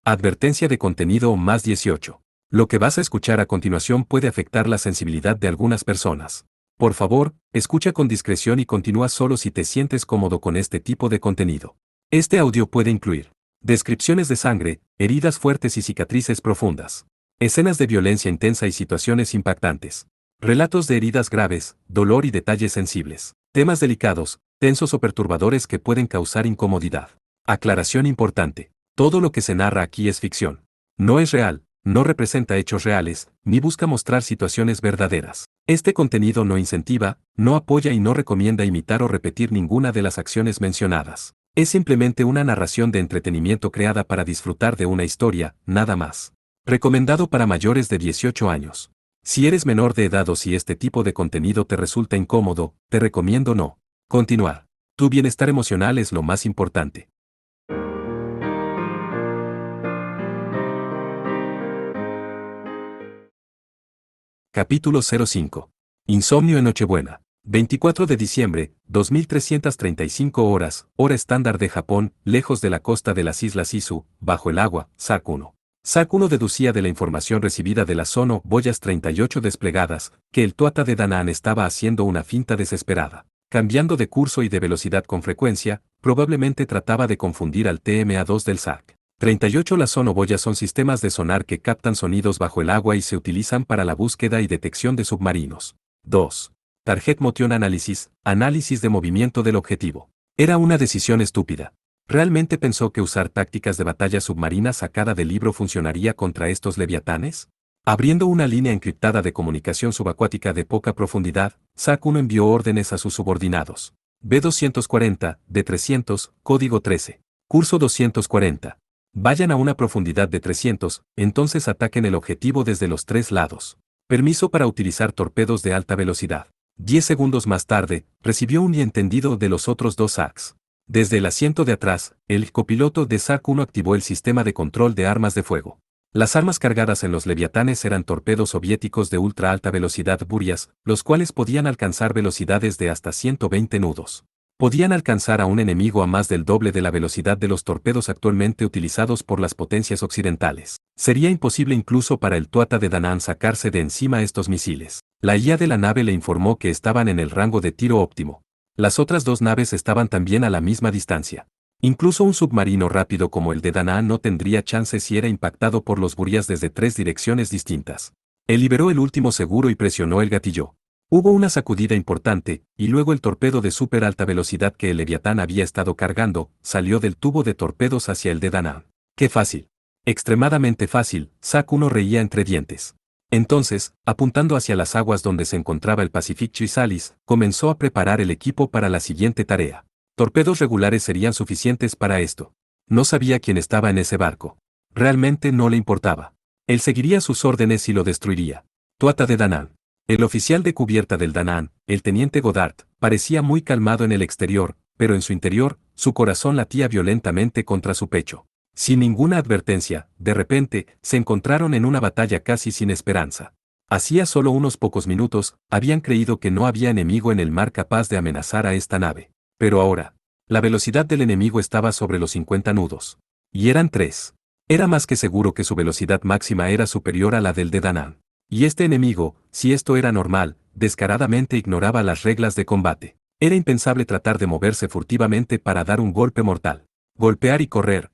Advertencia de contenido más 18. Lo que vas a escuchar a continuación puede afectar la sensibilidad de algunas personas. Por favor, escucha con discreción y continúa solo si te sientes cómodo con este tipo de contenido. Este audio puede incluir descripciones de sangre, heridas fuertes y cicatrices profundas, escenas de violencia intensa y situaciones impactantes, relatos de heridas graves, dolor y detalles sensibles, temas delicados, tensos o perturbadores que pueden causar incomodidad. Aclaración importante. Todo lo que se narra aquí es ficción. No es real, no representa hechos reales, ni busca mostrar situaciones verdaderas. Este contenido no incentiva, no apoya y no recomienda imitar o repetir ninguna de las acciones mencionadas. Es simplemente una narración de entretenimiento creada para disfrutar de una historia, nada más. Recomendado para mayores de 18 años. Si eres menor de edad o si este tipo de contenido te resulta incómodo, te recomiendo no continuar. Tu bienestar emocional es lo más importante. Capítulo 05. Insomnio en Nochebuena. 24 de diciembre, 2335 horas, hora estándar de Japón, lejos de la costa de las islas Izu, bajo el agua, SAC 1. SAC 1 deducía de la información recibida de las Sono boyas 38 desplegadas, que el Tuata de Danann estaba haciendo una finta desesperada. Cambiando de curso y de velocidad con frecuencia, probablemente trataba de confundir al TMA-2 del SAC. 38. Las sonoboyas son sistemas de sonar que captan sonidos bajo el agua y se utilizan para la búsqueda y detección de submarinos. 2. Target Motion Analysis, análisis de movimiento del objetivo. Era una decisión estúpida. ¿Realmente pensó que usar tácticas de batalla submarina sacada del libro funcionaría contra estos leviatanes? Abriendo una línea encriptada de comunicación subacuática de poca profundidad, SAC 1 envió órdenes a sus subordinados. B240, D300, código 13. Curso 240. Vayan a una profundidad de 300, entonces ataquen el objetivo desde los 3 lados. Permiso para utilizar torpedos de alta velocidad. 10 segundos más tarde, recibió un entendido de los otros 2 SACs. Desde el asiento de atrás, el copiloto de SAC 1 activó el sistema de control de armas de fuego. Las armas cargadas en los leviatanes eran torpedos soviéticos de ultra alta velocidad Burias, los cuales podían alcanzar velocidades de hasta 120 nudos. Podían alcanzar a un enemigo a más del doble de la velocidad de los torpedos actualmente utilizados por las potencias occidentales. Sería imposible incluso para el Tuata de Danann sacarse de encima estos misiles. La IA de la nave le informó que estaban en el rango de tiro óptimo. Las otras 2 naves estaban también a la misma distancia. Incluso un submarino rápido como el de Danann no tendría chance si era impactado por los Burias desde 3 direcciones distintas. Él liberó el último seguro y presionó el gatillo. Hubo una sacudida importante, y luego el torpedo de súper alta velocidad que el Leviatán había estado cargando, salió del tubo de torpedos hacia el de Danann. ¡Qué fácil! Extremadamente fácil, SAC 1 reía entre dientes. Entonces, apuntando hacia las aguas donde se encontraba el Pacific Chrysalis, comenzó a preparar el equipo para la siguiente tarea. Torpedos regulares serían suficientes para esto. No sabía quién estaba en ese barco. Realmente no le importaba. Él seguiría sus órdenes y lo destruiría. Tuata de Danann. El oficial de cubierta del Danann, el teniente Goddard, parecía muy calmado en el exterior, pero en su interior, su corazón latía violentamente contra su pecho. Sin ninguna advertencia, de repente, se encontraron en una batalla casi sin esperanza. Hacía solo unos pocos minutos, habían creído que no había enemigo en el mar capaz de amenazar a esta nave. Pero ahora, la velocidad del enemigo estaba sobre los 50 nudos. Y eran 3. Era más que seguro que su velocidad máxima era superior a la del de Danann. Y este enemigo, si esto era normal, descaradamente ignoraba las reglas de combate. Era impensable tratar de moverse furtivamente para dar un golpe mortal. Golpear y correr,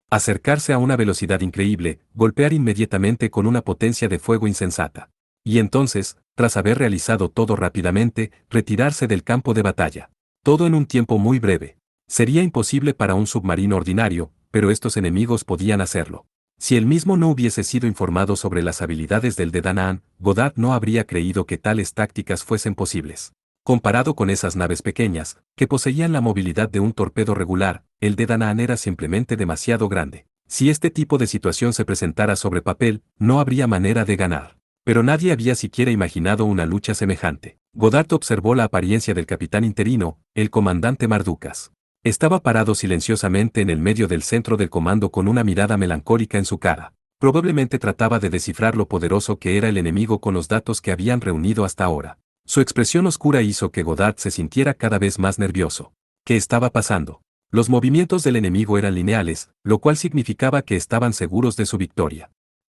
acercarse a una velocidad increíble, golpear inmediatamente con una potencia de fuego insensata. Y entonces, tras haber realizado todo rápidamente, retirarse del campo de batalla. Todo en un tiempo muy breve. Sería imposible para un submarino ordinario, pero estos enemigos podían hacerlo. Si él mismo no hubiese sido informado sobre las habilidades del de Danann, Goddard no habría creído que tales tácticas fuesen posibles. Comparado con esas naves pequeñas, que poseían la movilidad de un torpedo regular, el de Danann era simplemente demasiado grande. Si este tipo de situación se presentara sobre papel, no habría manera de ganar. Pero nadie había siquiera imaginado una lucha semejante. Goddard observó la apariencia del capitán interino, el comandante Mardukas. Estaba parado silenciosamente en el medio del centro del comando con una mirada melancólica en su cara. Probablemente trataba de descifrar lo poderoso que era el enemigo con los datos que habían reunido hasta ahora. Su expresión oscura hizo que Goddard se sintiera cada vez más nervioso. ¿Qué estaba pasando? Los movimientos del enemigo eran lineales, lo cual significaba que estaban seguros de su victoria.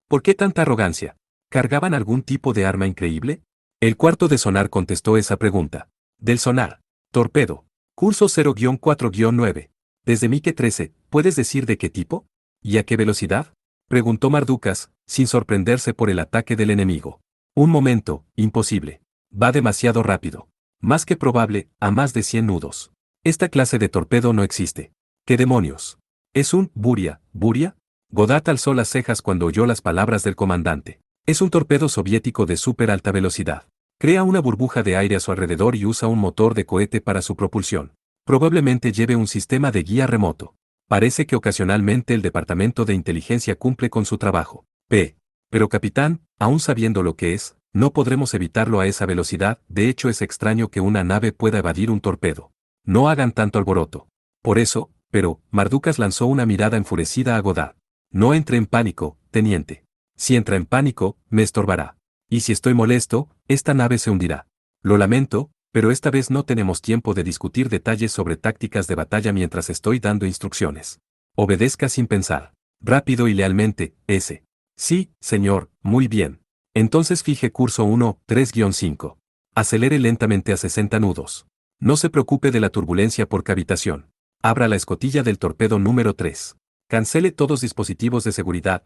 ¿Por qué tanta arrogancia? ¿Cargaban algún tipo de arma increíble? El cuarto de sonar contestó esa pregunta. Del sonar. Torpedo. Curso 0-4-9. Desde Mike 13, ¿puedes decir de qué tipo? ¿Y a qué velocidad? Preguntó Mardukas, sin sorprenderse por el ataque del enemigo. Un momento, imposible. Va demasiado rápido. Más que probable, a más de 100 nudos. Esta clase de torpedo no existe. ¿Qué demonios? ¿Es un Buria? Godard alzó las cejas cuando oyó las palabras del comandante. Es un torpedo soviético de súper alta velocidad. Crea una burbuja de aire a su alrededor y usa un motor de cohete para su propulsión. Probablemente lleve un sistema de guía remoto. Parece que ocasionalmente el Departamento de Inteligencia cumple con su trabajo. Pero capitán, aún sabiendo lo que es, no podremos evitarlo a esa velocidad. De hecho es extraño que una nave pueda evadir un torpedo. No hagan tanto alboroto. Por eso, pero, Mardukas lanzó una mirada enfurecida a Godard. No entre en pánico, teniente. Si entra en pánico, me estorbará. Y si estoy molesto, esta nave se hundirá. Lo lamento, pero esta vez no tenemos tiempo de discutir detalles sobre tácticas de batalla mientras estoy dando instrucciones. Obedezca sin pensar. Rápido y lealmente, ese. Sí, señor, muy bien. Entonces fije curso 1, 3-5. Acelere lentamente a 60 nudos. No se preocupe de la turbulencia por cavitación. Abra la escotilla del torpedo número 3. Cancele todos dispositivos de seguridad.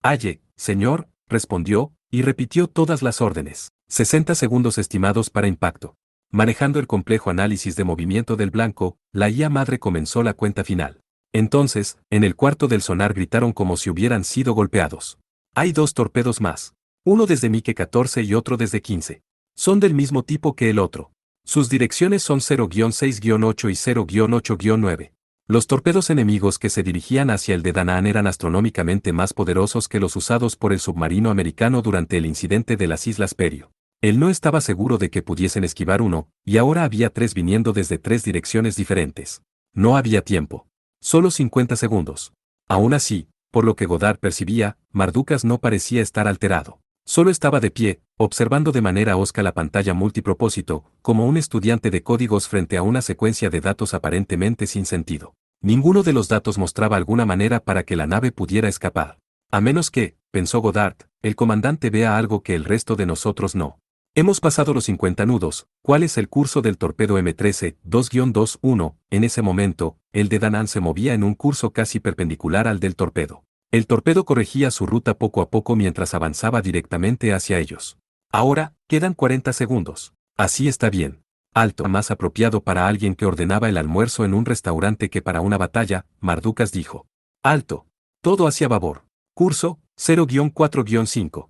Aye, señor, respondió, y repitió todas las órdenes. 60 segundos estimados para impacto. Manejando el complejo análisis de movimiento del blanco, la IA madre comenzó la cuenta final. Entonces, en el cuarto del sonar gritaron como si hubieran sido golpeados. Hay 2 torpedos más. Uno desde Mike 14 y otro desde 15. Son del mismo tipo que el otro. Sus direcciones son 0-6-8 y 0-8-9. Los torpedos enemigos que se dirigían hacia el de Danaan eran astronómicamente más poderosos que los usados por el submarino americano durante el incidente de las Islas Perio. Él no estaba seguro de que pudiesen esquivar uno, y ahora había 3 viniendo desde 3 direcciones diferentes. No había tiempo. Solo 50 segundos. Aún así, por lo que Godard percibía, Mardukas no parecía estar alterado. Solo estaba de pie, observando de manera hosca la pantalla multipropósito, como un estudiante de códigos frente a una secuencia de datos aparentemente sin sentido. Ninguno de los datos mostraba alguna manera para que la nave pudiera escapar. A menos que, pensó Godard, el comandante vea algo que el resto de nosotros no. Hemos pasado los 50 nudos. ¿Cuál es el curso del torpedo M13, 2-21? En ese momento, el de Danaan se movía en un curso casi perpendicular al del torpedo. El torpedo corregía su ruta poco a poco mientras avanzaba directamente hacia ellos. Ahora, quedan 40 segundos. Así está bien. Alto, más apropiado para alguien que ordenaba el almuerzo en un restaurante que para una batalla, Mardukas dijo. Alto. Todo hacia babor. Curso, 0-4-5.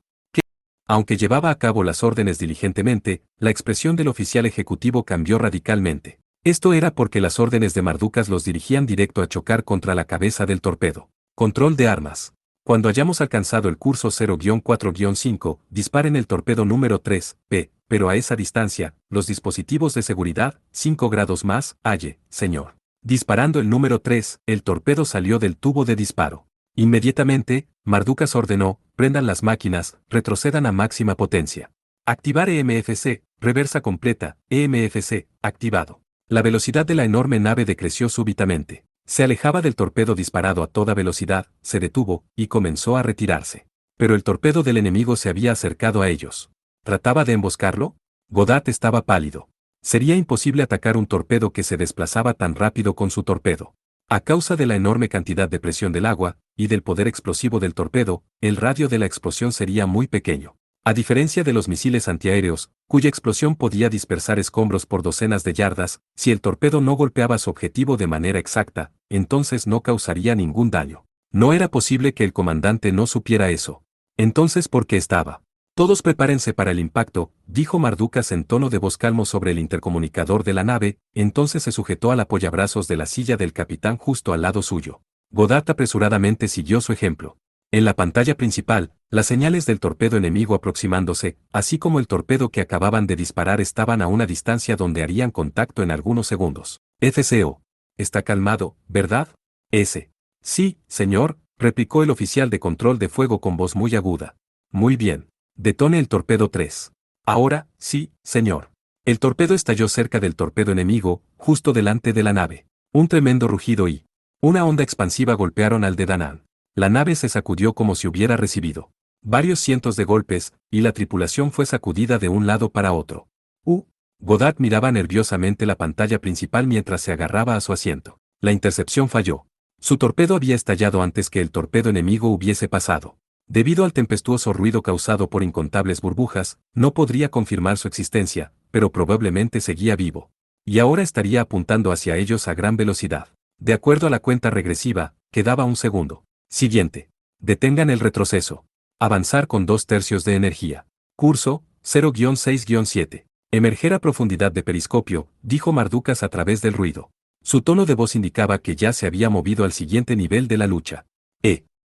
Aunque llevaba a cabo las órdenes diligentemente, la expresión del oficial ejecutivo cambió radicalmente. Esto era porque las órdenes de Mardukas los dirigían directo a chocar contra la cabeza del torpedo. Control de armas. Cuando hayamos alcanzado el curso 0-4-5, disparen el torpedo número 3, pero a esa distancia, los dispositivos de seguridad, 5 grados más, señor. Disparando el número 3, el torpedo salió del tubo de disparo. Inmediatamente, Mardukas ordenó, prendan las máquinas, retrocedan a máxima potencia. Activar EMFC, reversa completa, EMFC, activado. La velocidad de la enorme nave decreció súbitamente. Se alejaba del torpedo disparado a toda velocidad, se detuvo, y comenzó a retirarse. Pero el torpedo del enemigo se había acercado a ellos. ¿Trataba de emboscarlo? Godard estaba pálido. Sería imposible atacar un torpedo que se desplazaba tan rápido con su torpedo. A causa de la enorme cantidad de presión del agua, y del poder explosivo del torpedo, el radio de la explosión sería muy pequeño. A diferencia de los misiles antiaéreos, cuya explosión podía dispersar escombros por docenas de yardas, si el torpedo no golpeaba su objetivo de manera exacta, entonces no causaría ningún daño. No era posible que el comandante no supiera eso. Entonces, ¿por qué estaba? Todos prepárense para el impacto, dijo Mardukas en tono de voz calmo sobre el intercomunicador de la nave, entonces se sujetó al apoyabrazos de la silla del capitán justo al lado suyo. Godard apresuradamente siguió su ejemplo. En la pantalla principal, las señales del torpedo enemigo aproximándose, así como el torpedo que acababan de disparar estaban a una distancia donde harían contacto en algunos segundos. FCO. Está calmado, ¿verdad? Sí, señor, replicó el oficial de control de fuego con voz muy aguda. Muy bien. Detone el torpedo 3. Ahora, sí, señor. El torpedo estalló cerca del torpedo enemigo, justo delante de la nave. Un tremendo rugido y una onda expansiva golpearon al de Danán. La nave se sacudió como si hubiera recibido varios cientos de golpes, y la tripulación fue sacudida de un lado para otro. Goddard miraba nerviosamente la pantalla principal mientras se agarraba a su asiento. La intercepción falló. Su torpedo había estallado antes que el torpedo enemigo hubiese pasado. Debido al tempestuoso ruido causado por incontables burbujas, no podría confirmar su existencia, pero probablemente seguía vivo. Y ahora estaría apuntando hacia ellos a gran velocidad. De acuerdo a la cuenta regresiva, quedaba un segundo. Siguiente. Detengan el retroceso. Avanzar con 2/3 de energía. Curso, 0-6-7. Emerger a profundidad de periscopio, dijo Mardukas a través del ruido. Su tono de voz indicaba que ya se había movido al siguiente nivel de la lucha.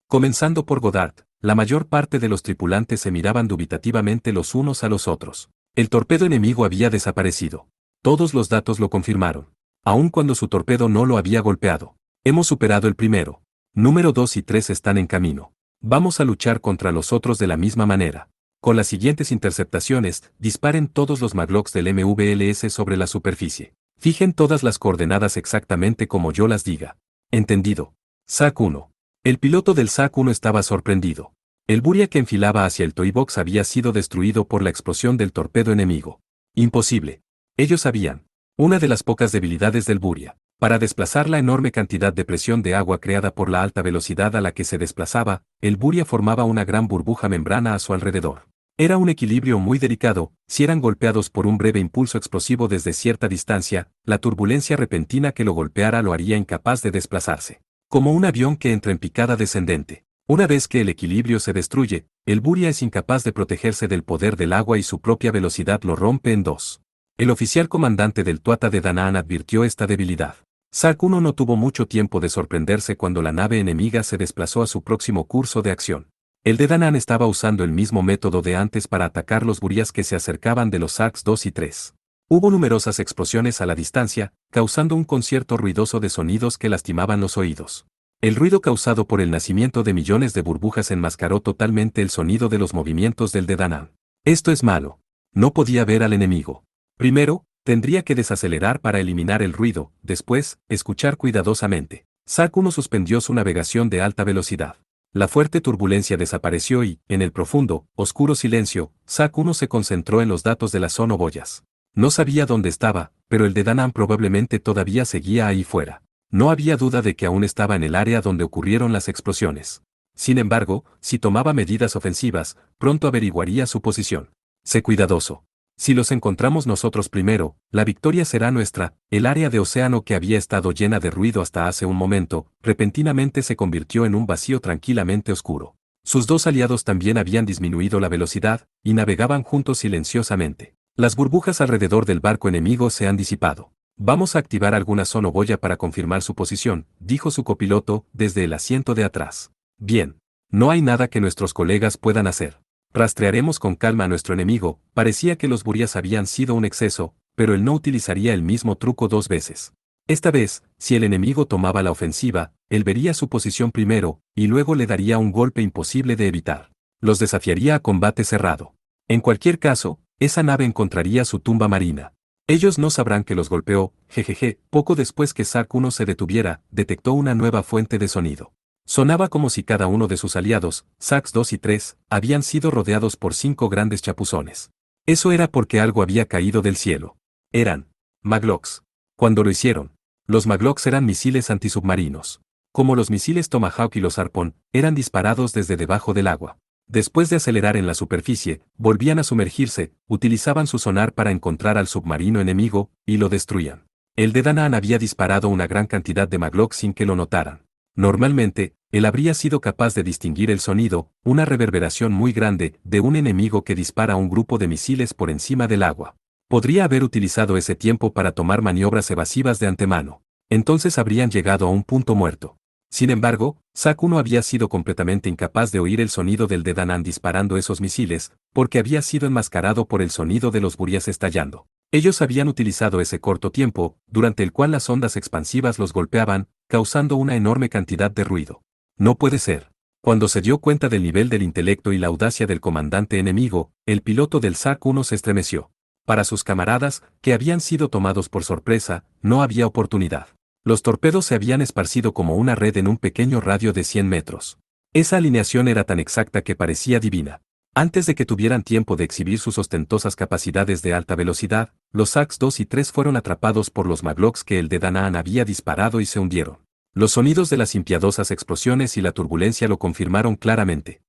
Comenzando por Goddard, la mayor parte de los tripulantes se miraban dubitativamente los unos a los otros. El torpedo enemigo había desaparecido. Todos los datos lo confirmaron. Aun cuando su torpedo no lo había golpeado. Hemos superado el primero. Número 2 y 3 están en camino. Vamos a luchar contra los otros de la misma manera. Con las siguientes interceptaciones, disparen todos los maglocks del MVLS sobre la superficie. Fijen todas las coordenadas exactamente como yo las diga. Entendido. SAC-1. El piloto del SAC-1 estaba sorprendido. El Buria que enfilaba hacia el Toy Box había sido destruido por la explosión del torpedo enemigo. Imposible. Ellos sabían. Una de las pocas debilidades del Buria. Para desplazar la enorme cantidad de presión de agua creada por la alta velocidad a la que se desplazaba, el Buria formaba una gran burbuja membrana a su alrededor. Era un equilibrio muy delicado, si eran golpeados por un breve impulso explosivo desde cierta distancia, la turbulencia repentina que lo golpeara lo haría incapaz de desplazarse. Como un avión que entra en picada descendente. Una vez que el equilibrio se destruye, el Buria es incapaz de protegerse del poder del agua y su propia velocidad lo rompe en dos. El oficial comandante del Tuatha de Danann advirtió esta debilidad. SAC-1 no tuvo mucho tiempo de sorprenderse cuando la nave enemiga se desplazó a su próximo curso de acción. El de Danann estaba usando el mismo método de antes para atacar los Burias que se acercaban de los SACs 2 y 3. Hubo numerosas explosiones a la distancia, causando un concierto ruidoso de sonidos que lastimaban los oídos. El ruido causado por el nacimiento de millones de burbujas enmascaró totalmente el sonido de los movimientos del de Danann. Esto es malo. No podía ver al enemigo. Primero, tendría que desacelerar para eliminar el ruido, después, escuchar cuidadosamente. SAC-1 suspendió su navegación de alta velocidad. La fuerte turbulencia desapareció y, en el profundo, oscuro silencio, SAC-1 se concentró en los datos de la zona Boyas. No sabía dónde estaba, pero el de Danann probablemente todavía seguía ahí fuera. No había duda de que aún estaba en el área donde ocurrieron las explosiones. Sin embargo, si tomaba medidas ofensivas, pronto averiguaría su posición. Sé cuidadoso. Si los encontramos nosotros primero, la victoria será nuestra. El área de océano que había estado llena de ruido hasta hace un momento, repentinamente se convirtió en un vacío tranquilamente oscuro. Sus dos aliados también habían disminuido la velocidad, y navegaban juntos silenciosamente. Las burbujas alrededor del barco enemigo se han disipado. Vamos a activar alguna sonoboya para confirmar su posición, dijo su copiloto, desde el asiento de atrás. Bien. No hay nada que nuestros colegas puedan hacer. Rastrearemos con calma a nuestro enemigo. Parecía que los Burias habían sido un exceso, pero él no utilizaría el mismo truco 2 veces. Esta vez, si el enemigo tomaba la ofensiva, él vería su posición primero, y luego le daría un golpe imposible de evitar. Los desafiaría a combate cerrado. En cualquier caso, esa nave encontraría su tumba marina. Ellos no sabrán que los golpeó. Jejeje. Poco después que SAC-1 se detuviera, detectó una nueva fuente de sonido. Sonaba como si cada uno de sus aliados, SACs 2 y 3, habían sido rodeados por 5 grandes chapuzones. Eso era porque algo había caído del cielo. Eran maglocks. Cuando lo hicieron, los maglocks eran misiles antisubmarinos. Como los misiles Tomahawk y los Harpoon, eran disparados desde debajo del agua. Después de acelerar en la superficie, volvían a sumergirse, utilizaban su sonar para encontrar al submarino enemigo, y lo destruían. El de Danann había disparado una gran cantidad de maglocks sin que lo notaran. Normalmente, él habría sido capaz de distinguir el sonido, una reverberación muy grande, de un enemigo que dispara un grupo de misiles por encima del agua. Podría haber utilizado ese tiempo para tomar maniobras evasivas de antemano. Entonces habrían llegado a un punto muerto. Sin embargo, SAC-1 había sido completamente incapaz de oír el sonido del de Danann disparando esos misiles, porque había sido enmascarado por el sonido de los Burias estallando. Ellos habían utilizado ese corto tiempo, durante el cual las ondas expansivas los golpeaban, causando una enorme cantidad de ruido. No puede ser. Cuando se dio cuenta del nivel del intelecto y la audacia del comandante enemigo, el piloto del SAC-1 se estremeció. Para sus camaradas, que habían sido tomados por sorpresa, no había oportunidad. Los torpedos se habían esparcido como una red en un pequeño radio de 100 metros. Esa alineación era tan exacta que parecía divina. Antes de que tuvieran tiempo de exhibir sus ostentosas capacidades de alta velocidad, los Saks-2 y 3 fueron atrapados por los Maglocks que el de Danaan había disparado y se hundieron. Los sonidos de las impiadosas explosiones y la turbulencia lo confirmaron claramente.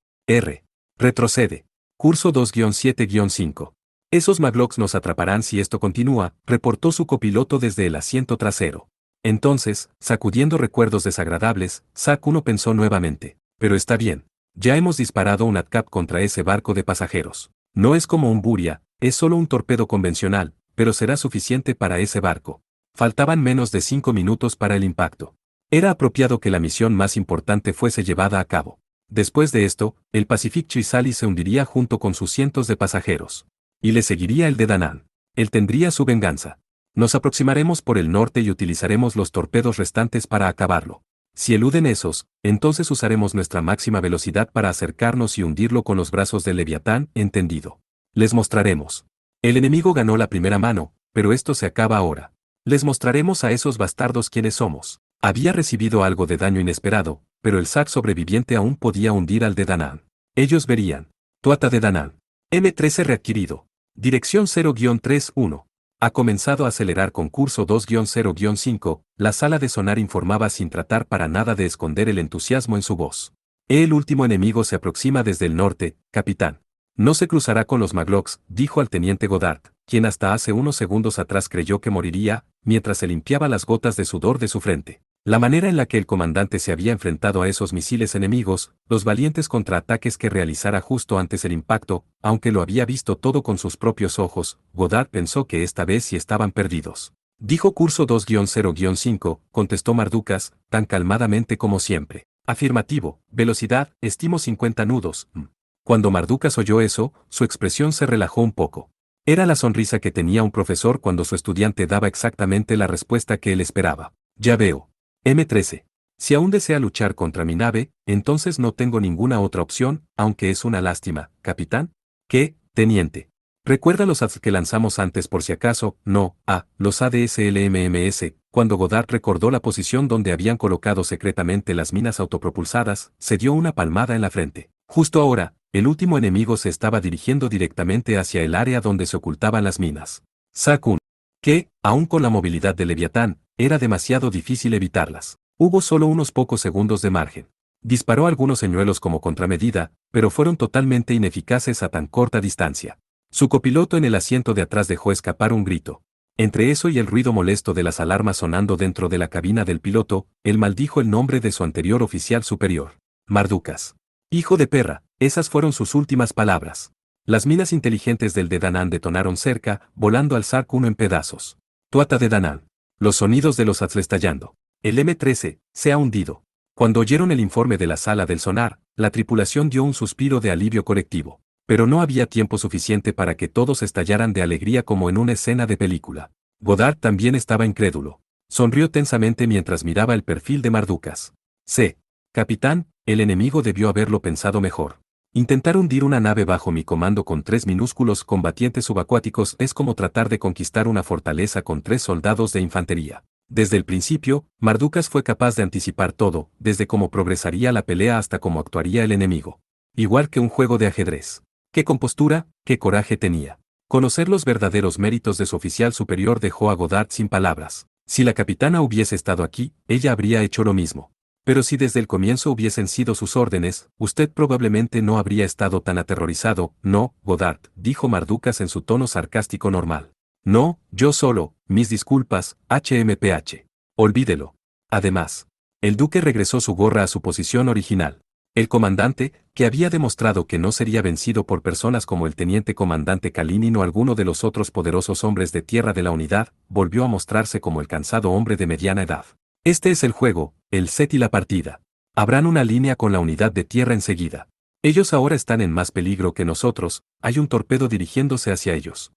Retrocede. Curso 2-7-5. Esos Maglocks nos atraparán si esto continúa, reportó su copiloto desde el asiento trasero. Entonces, sacudiendo recuerdos desagradables, Sak-1 pensó nuevamente. Pero está bien. Ya hemos disparado un ATCAP contra ese barco de pasajeros. No es como un Buria, es solo un torpedo convencional, pero será suficiente para ese barco. Faltaban menos de 5 minutos para el impacto. Era apropiado que la misión más importante fuese llevada a cabo. Después de esto, el Pacific Chrysalis se hundiría junto con sus cientos de pasajeros. Y le seguiría el de Danaan. Él tendría su venganza. Nos aproximaremos por el norte y utilizaremos los torpedos restantes para acabarlo. Si eluden esos, entonces usaremos nuestra máxima velocidad para acercarnos y hundirlo con los brazos del Leviatán, entendido. Les mostraremos. El enemigo ganó la primera mano, pero esto se acaba ahora. Les mostraremos a esos bastardos quiénes somos. Había recibido algo de daño inesperado, pero el SAC sobreviviente aún podía hundir al de Danaan. Ellos verían. Tuata de Danaan. M13 readquirido. Dirección 0-31. Ha comenzado a acelerar con curso 2-0-5, la sala de sonar informaba sin tratar para nada de esconder el entusiasmo en su voz. El último enemigo se aproxima desde el norte, capitán. No se cruzará con los Maglocks, dijo al teniente Goddard, quien hasta hace unos segundos atrás creyó que moriría, mientras se limpiaba las gotas de sudor de su frente. La manera en la que el comandante se había enfrentado a esos misiles enemigos, los valientes contraataques que realizara justo antes del impacto, aunque lo había visto todo con sus propios ojos, Goddard pensó que esta vez sí estaban perdidos. Dijo curso 2-0-5, contestó Mardukas, tan calmadamente como siempre. Afirmativo, velocidad, estimo 50 nudos. Cuando Mardukas oyó eso, su expresión se relajó un poco. Era la sonrisa que tenía un profesor cuando su estudiante daba exactamente la respuesta que él esperaba. Ya veo. M13. Si aún desea luchar contra mi nave, entonces no tengo ninguna otra opción, aunque es una lástima, capitán. ¿Qué, teniente? ¿Recuerda los ads que lanzamos antes por si acaso? No, los ADSLMMS. Cuando Goddard recordó la posición donde habían colocado secretamente las minas autopropulsadas, se dio una palmada en la frente. Justo ahora, el último enemigo se estaba dirigiendo directamente hacia el área donde se ocultaban las minas. Sak-1. Que, aún con la movilidad de Leviatán, era demasiado difícil evitarlas. Hubo solo unos pocos segundos de margen. Disparó algunos señuelos como contramedida, pero fueron totalmente ineficaces a tan corta distancia. Su copiloto en el asiento de atrás dejó escapar un grito. Entre eso y el ruido molesto de las alarmas sonando dentro de la cabina del piloto, él maldijo el nombre de su anterior oficial superior. Mardukas. Hijo de perra, esas fueron sus últimas palabras. Las minas inteligentes del de Danaan detonaron cerca, volando al Sak-1 en pedazos. Tuata de Danaan. Los sonidos de los ads estallando. El M13 se ha hundido. Cuando oyeron el informe de la sala del sonar, la tripulación dio un suspiro de alivio colectivo. Pero no había tiempo suficiente para que todos estallaran de alegría como en una escena de película. Goddard también estaba incrédulo. Sonrió tensamente mientras miraba el perfil de Mardukas. Capitán, el enemigo debió haberlo pensado mejor. Intentar hundir una nave bajo mi comando con 3 minúsculos combatientes subacuáticos es como tratar de conquistar una fortaleza con 3 soldados de infantería. Desde el principio, Mardukas fue capaz de anticipar todo, desde cómo progresaría la pelea hasta cómo actuaría el enemigo. Igual que un juego de ajedrez. Qué compostura, qué coraje tenía. Conocer los verdaderos méritos de su oficial superior dejó a Goddard sin palabras. Si la capitana hubiese estado aquí, ella habría hecho lo mismo. Pero si desde el comienzo hubiesen sido sus órdenes, usted probablemente no habría estado tan aterrorizado. No, Goddard, dijo Mardukas en su tono sarcástico normal. No, yo solo, mis disculpas, HMPH. Olvídelo. Además, el duque regresó su gorra a su posición original. El comandante, que había demostrado que no sería vencido por personas como el teniente comandante Kalinin o alguno de los otros poderosos hombres de tierra de la unidad, volvió a mostrarse como el cansado hombre de mediana edad. Este es el juego, el set y la partida. Habrán una línea con la unidad de tierra enseguida. Ellos ahora están en más peligro que nosotros, hay un torpedo dirigiéndose hacia ellos.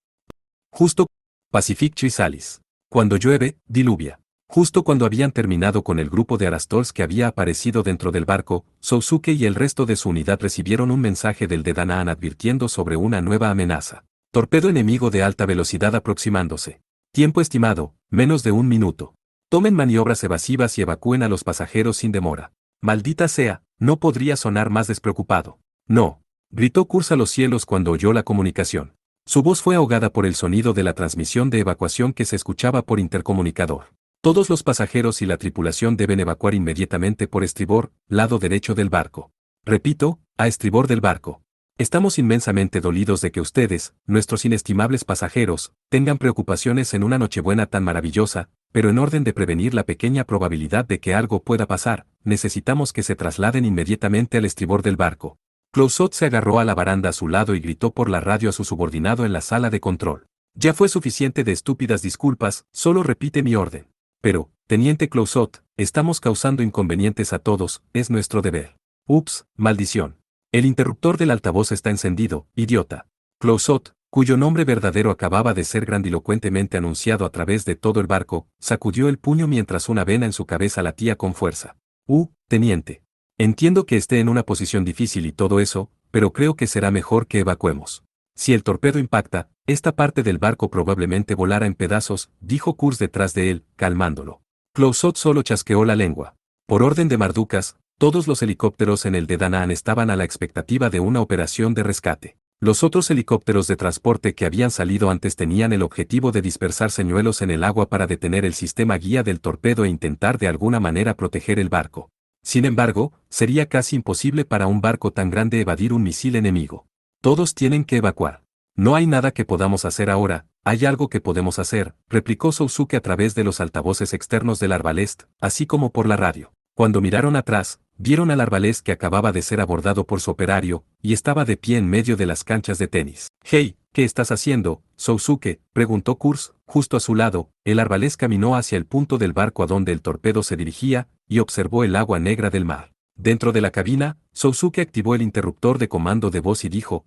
Justo Pacific Chrysalis. Cuando llueve, diluvia. Justo cuando habían terminado con el grupo de Arastols que había aparecido dentro del barco, Sousuke y el resto de su unidad recibieron un mensaje del de Danaan advirtiendo sobre una nueva amenaza. Torpedo enemigo de alta velocidad aproximándose. Tiempo estimado, menos de 1 minuto. Tomen maniobras evasivas y evacúen a los pasajeros sin demora. Maldita sea, no podría sonar más despreocupado. No, gritó Kurz a los cielos cuando oyó la comunicación. Su voz fue ahogada por el sonido de la transmisión de evacuación que se escuchaba por intercomunicador. Todos los pasajeros y la tripulación deben evacuar inmediatamente por estribor, lado derecho del barco. Repito, a estribor del barco. Estamos inmensamente dolidos de que ustedes, nuestros inestimables pasajeros, tengan preocupaciones en una Nochebuena tan maravillosa, pero en orden de prevenir la pequeña probabilidad de que algo pueda pasar, necesitamos que se trasladen inmediatamente al estribor del barco. Clouseau se agarró a la baranda a su lado y gritó por la radio a su subordinado en la sala de control. Ya fue suficiente de estúpidas disculpas, solo repite mi orden. Pero, teniente Clouseau, estamos causando inconvenientes a todos, es nuestro deber. Ups, maldición. El interruptor del altavoz está encendido, idiota. Clouseau, cuyo nombre verdadero acababa de ser grandilocuentemente anunciado a través de todo el barco, sacudió el puño mientras una vena en su cabeza latía con fuerza. Teniente. Entiendo que esté en una posición difícil y todo eso, pero creo que será mejor que evacuemos. Si el torpedo impacta, esta parte del barco probablemente volará en pedazos, dijo Kurz detrás de él, calmándolo. Clouseau solo chasqueó la lengua. Por orden de Mardukas, todos los helicópteros en el de Danaan estaban a la expectativa de una operación de rescate. Los otros helicópteros de transporte que habían salido antes tenían el objetivo de dispersar señuelos en el agua para detener el sistema guía del torpedo e intentar de alguna manera proteger el barco. Sin embargo, sería casi imposible para un barco tan grande evadir un misil enemigo. Todos tienen que evacuar. No hay nada que podamos hacer ahora, hay algo que podemos hacer, replicó Sousuke a través de los altavoces externos del Arbalest, así como por la radio. Cuando miraron atrás, vieron al Arbalest que acababa de ser abordado por su operario, y estaba de pie en medio de las canchas de tenis. Hey, ¿qué estás haciendo, Sousuke?, preguntó Kurz, justo a su lado. El Arbalest caminó hacia el punto del barco a donde el torpedo se dirigía, y observó el agua negra del mar. Dentro de la cabina, Sousuke activó el interruptor de comando de voz y dijo,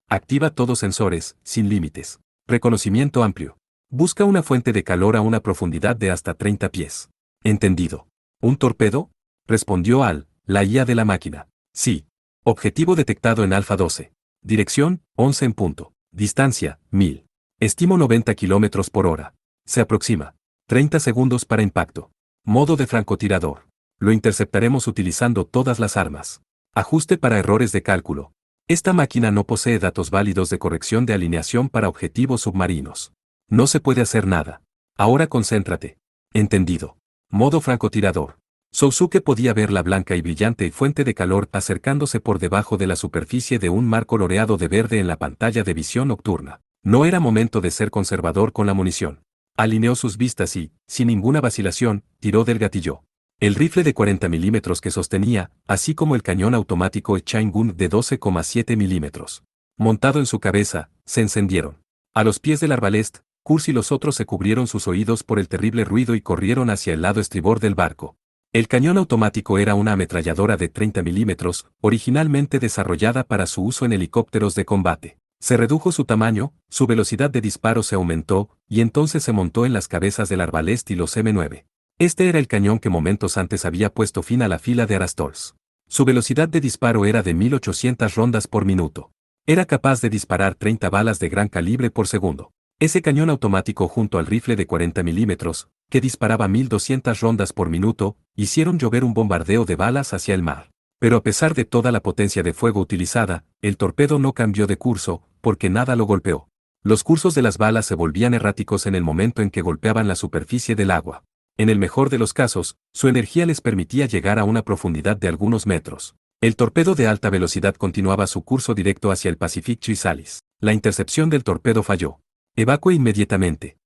activa todos sensores, sin límites. Reconocimiento amplio. Busca una fuente de calor a una profundidad de hasta 30 pies. Entendido. ¿Un torpedo?, respondió la IA de la máquina. Sí. Objetivo detectado en Alfa 12. Dirección, 11 en punto. Distancia, 1000. Estimo 90 km por hora. Se aproxima. 30 segundos para impacto. Modo de francotirador. Lo interceptaremos utilizando todas las armas. Ajuste para errores de cálculo. Esta máquina no posee datos válidos de corrección de alineación para objetivos submarinos. No se puede hacer nada. Ahora concéntrate. Entendido. Modo francotirador. Sousuke podía ver la blanca y brillante fuente de calor acercándose por debajo de la superficie de un mar coloreado de verde en la pantalla de visión nocturna. No era momento de ser conservador con la munición. Alineó sus vistas y, sin ninguna vacilación, tiró del gatillo. El rifle de 40 milímetros que sostenía, así como el cañón automático Chain-Gun de 12,7 milímetros. Montado en su cabeza, se encendieron. A los pies del Arbalest, Kurz y los otros se cubrieron sus oídos por el terrible ruido y corrieron hacia el lado estribor del barco. El cañón automático era una ametralladora de 30 milímetros, originalmente desarrollada para su uso en helicópteros de combate. Se redujo su tamaño, su velocidad de disparo se aumentó, y entonces se montó en las cabezas del Arbalest y los M9. Este era el cañón que momentos antes había puesto fin a la fila de Arastols. Su velocidad de disparo era de 1800 rondas por minuto. Era capaz de disparar 30 balas de gran calibre por segundo. Ese cañón automático junto al rifle de 40 milímetros, que disparaba 1200 rondas por minuto, hicieron llover un bombardeo de balas hacia el mar. Pero a pesar de toda la potencia de fuego utilizada, el torpedo no cambió de curso, porque nada lo golpeó. Los cursos de las balas se volvían erráticos en el momento en que golpeaban la superficie del agua. En el mejor de los casos, su energía les permitía llegar a una profundidad de algunos metros. El torpedo de alta velocidad continuaba su curso directo hacia el Pacific Chrysalis. La intercepción del torpedo falló. Evacue inmediatamente.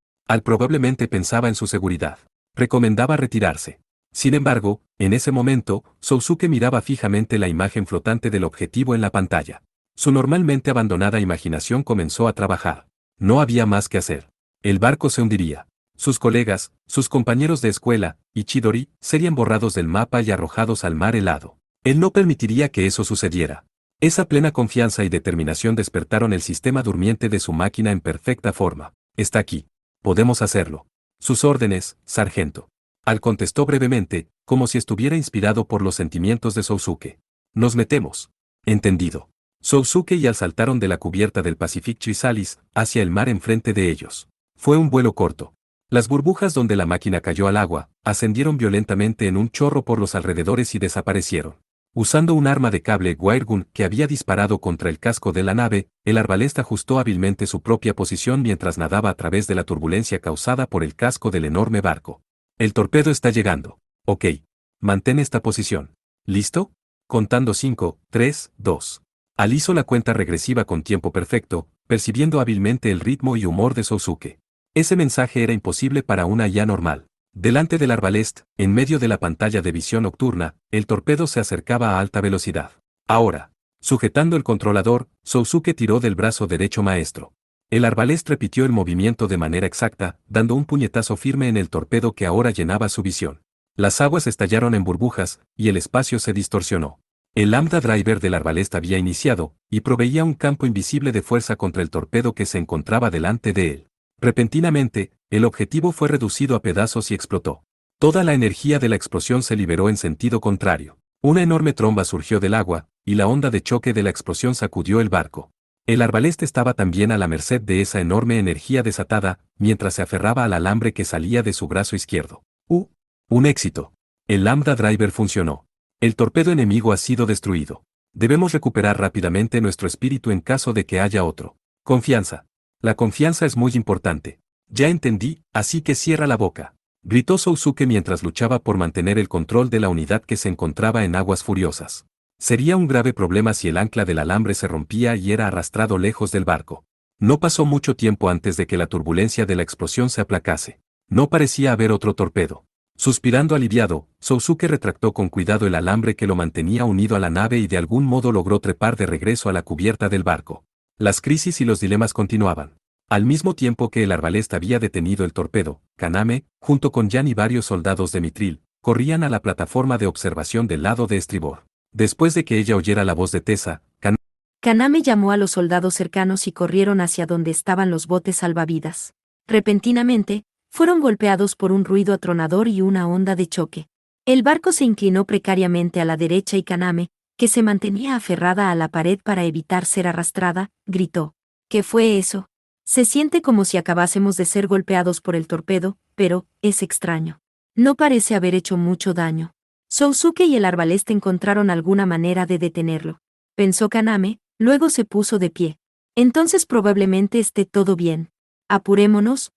Probablemente pensaba en su seguridad. Recomendaba retirarse. Sin embargo, en ese momento, Sousuke miraba fijamente la imagen flotante del objetivo en la pantalla. Su normalmente abandonada imaginación comenzó a trabajar. No había más que hacer. El barco se hundiría. Sus colegas, sus compañeros de escuela, y Chidori, serían borrados del mapa y arrojados al mar helado. Él no permitiría que eso sucediera. Esa plena confianza y determinación despertaron el sistema durmiente de su máquina en perfecta forma. Está aquí. Podemos hacerlo. Sus órdenes, sargento. Contestó brevemente, como si estuviera inspirado por los sentimientos de Sousuke. Nos metemos. Entendido. Sousuke y saltaron de la cubierta del Pacific Chrysalis hacia el mar enfrente de ellos. Fue un vuelo corto. Las burbujas donde la máquina cayó al agua, ascendieron violentamente en un chorro por los alrededores y desaparecieron. Usando un arma de cable wiregun que había disparado contra el casco de la nave, el arbalesta ajustó hábilmente su propia posición mientras nadaba a través de la turbulencia causada por el casco del enorme barco. El torpedo está llegando. Ok. Mantén esta posición. ¿Listo? Contando 5, 3, 2. Al hizo la cuenta regresiva con tiempo perfecto, percibiendo hábilmente el ritmo y humor de Sousuke. Ese mensaje era imposible para una IA normal. Delante del arbalest, en medio de la pantalla de visión nocturna, el torpedo se acercaba a alta velocidad. Ahora, sujetando el controlador, Sousuke tiró del brazo derecho maestro. El arbalest repitió el movimiento de manera exacta, dando un puñetazo firme en el torpedo que ahora llenaba su visión. Las aguas estallaron en burbujas, y el espacio se distorsionó. El lambda driver del arbalest había iniciado, y proveía un campo invisible de fuerza contra el torpedo que se encontraba delante de él. Repentinamente, el objetivo fue reducido a pedazos y explotó. Toda la energía de la explosión se liberó en sentido contrario. Una enorme tromba surgió del agua, y la onda de choque de la explosión sacudió el barco. El arbalest estaba también a la merced de esa enorme energía desatada, mientras se aferraba al alambre que salía de su brazo izquierdo. Un éxito. El lambda driver funcionó. El torpedo enemigo ha sido destruido. Debemos recuperar rápidamente nuestro espíritu en caso de que haya otro. Confianza. La confianza es muy importante. Ya entendí, así que cierra la boca. Gritó Sousuke mientras luchaba por mantener el control de la unidad que se encontraba en aguas furiosas. Sería un grave problema si el ancla del alambre se rompía y era arrastrado lejos del barco. No pasó mucho tiempo antes de que la turbulencia de la explosión se aplacase. No parecía haber otro torpedo. Suspirando aliviado, Sousuke retractó con cuidado el alambre que lo mantenía unido a la nave y de algún modo logró trepar de regreso a la cubierta del barco. Las crisis y los dilemas continuaban. Al mismo tiempo que el arbalest había detenido el torpedo, Kaname, junto con Jan y varios soldados de Mitril, corrían a la plataforma de observación del lado de estribor. Después de que ella oyera la voz de Tessa, Kaname llamó a los soldados cercanos y corrieron hacia donde estaban los botes salvavidas. Repentinamente, fueron golpeados por un ruido atronador y una onda de choque. El barco se inclinó precariamente a la derecha y Kaname, que se mantenía aferrada a la pared para evitar ser arrastrada, gritó. ¿Qué fue eso? Se siente como si acabásemos de ser golpeados por el torpedo, pero, es extraño. No parece haber hecho mucho daño. Sousuke y el arbalest encontraron alguna manera de detenerlo. Pensó Kaname, luego se puso de pie. Entonces probablemente esté todo bien. Apurémonos,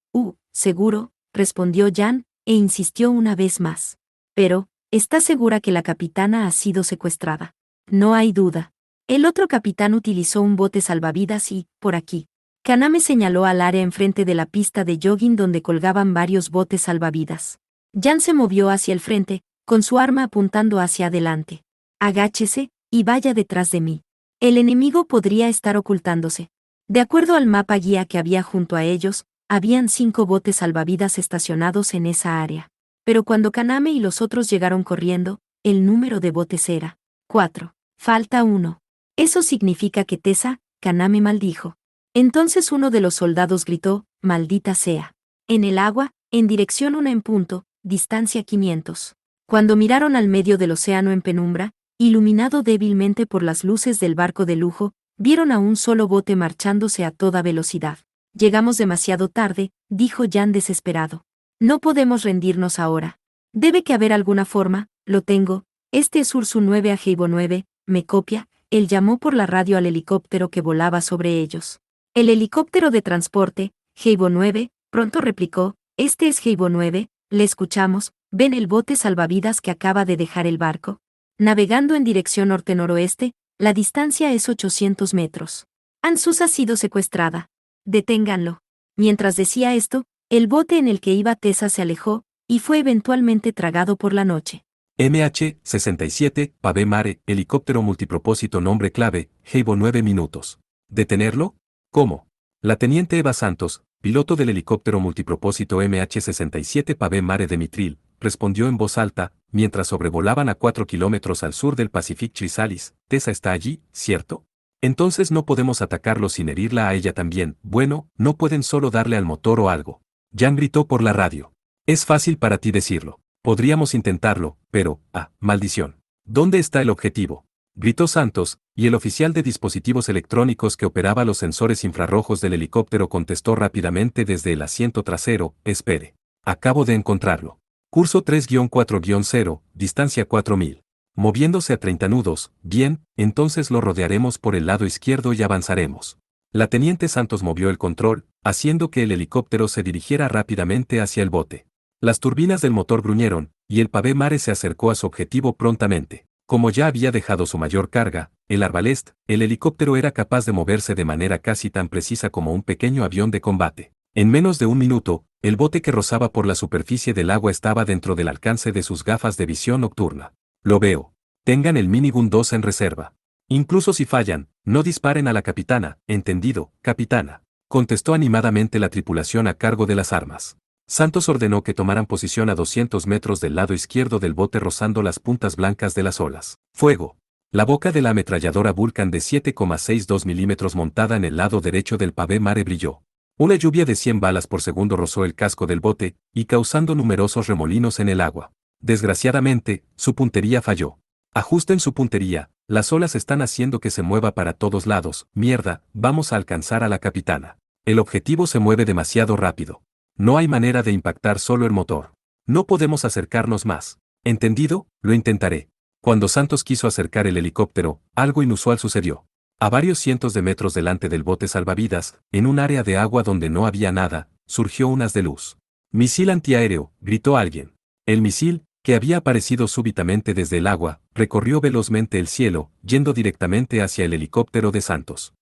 seguro, respondió Jan, e insistió una vez más. Pero, ¿está segura que la capitana ha sido secuestrada? No hay duda. El otro capitán utilizó un bote salvavidas y, por aquí. Kaname señaló al área enfrente de la pista de jogging donde colgaban varios botes salvavidas. Jan se movió hacia el frente, con su arma apuntando hacia adelante. Agáchese, y vaya detrás de mí. El enemigo podría estar ocultándose. De acuerdo al mapa guía que había junto a ellos, habían 5 botes salvavidas estacionados en esa área. Pero cuando Kaname y los otros llegaron corriendo, el número de botes era 4. Falta 1. Eso significa que Tessa, Kaname maldijo. Entonces uno de los soldados gritó, maldita sea. En el agua, en dirección 1 en punto, distancia 500. Cuando miraron al medio del océano en penumbra, iluminado débilmente por las luces del barco de lujo, vieron a un solo bote marchándose a toda velocidad. Llegamos demasiado tarde, dijo Jan desesperado. No podemos rendirnos ahora. Debe que haber alguna forma, lo tengo, este es Ursu 9 a Heibo 9, me copia, él llamó por la radio al helicóptero que volaba sobre ellos. El helicóptero de transporte, Heibo 9, pronto replicó, este es Heibo 9, le escuchamos, ¿ven el bote salvavidas que acaba de dejar el barco? Navegando en dirección norte-noroeste, la distancia es 800 metros. Ansus ha sido secuestrada. Deténganlo. Mientras decía esto, el bote en el que iba Tessa se alejó, y fue eventualmente tragado por la noche. MH-67, Pave Mare, helicóptero multipropósito nombre clave, Heibo 9 minutos. ¿Detenerlo? ¿Cómo? La teniente Eva Santos, piloto del helicóptero multipropósito MH-67 Pave Mare de Mitril, respondió en voz alta, mientras sobrevolaban a 4 kilómetros al sur del Pacific Chrysalis. Tessa está allí, ¿cierto? Entonces no podemos atacarlo sin herirla a ella también. Bueno, no pueden solo darle al motor o algo. Jan gritó por la radio. Es fácil para ti decirlo. Podríamos intentarlo, pero, maldición. ¿Dónde está el objetivo? Gritó Santos, y el oficial de dispositivos electrónicos que operaba los sensores infrarrojos del helicóptero contestó rápidamente desde el asiento trasero, espere. Acabo de encontrarlo. Curso 3-4-0, distancia 4000. Moviéndose a 30 nudos, bien, entonces lo rodearemos por el lado izquierdo y avanzaremos. La teniente Santos movió el control, haciendo que el helicóptero se dirigiera rápidamente hacia el bote. Las turbinas del motor gruñeron, y el Pave Mare se acercó a su objetivo prontamente. Como ya había dejado su mayor carga, el arbalest, el helicóptero era capaz de moverse de manera casi tan precisa como un pequeño avión de combate. En menos de un minuto, el bote que rozaba por la superficie del agua estaba dentro del alcance de sus gafas de visión nocturna. Lo veo. Tengan el Minigun 2 en reserva. Incluso si fallan, no disparen a la capitana. Entendido, capitana. Contestó animadamente la tripulación a cargo de las armas. Santos ordenó que tomaran posición a 200 metros del lado izquierdo del bote rozando las puntas blancas de las olas. Fuego. La boca de la ametralladora Vulcan de 7,62 milímetros montada en el lado derecho del Pave Mare brilló. Una lluvia de 100 balas por segundo rozó el casco del bote, y causando numerosos remolinos en el agua. Desgraciadamente, su puntería falló. Ajusten su puntería, las olas están haciendo que se mueva para todos lados. Mierda, vamos a alcanzar a la capitana. El objetivo se mueve demasiado rápido. No hay manera de impactar solo el motor. No podemos acercarnos más. ¿Entendido? Lo intentaré. Cuando Santos quiso acercar el helicóptero, algo inusual sucedió. A varios cientos de metros delante del bote salvavidas, en un área de agua donde no había nada, surgió un haz de luz. «Misil antiaéreo», gritó alguien. El misil, que había aparecido súbitamente desde el agua, recorrió velozmente el cielo, yendo directamente hacia el helicóptero de Santos.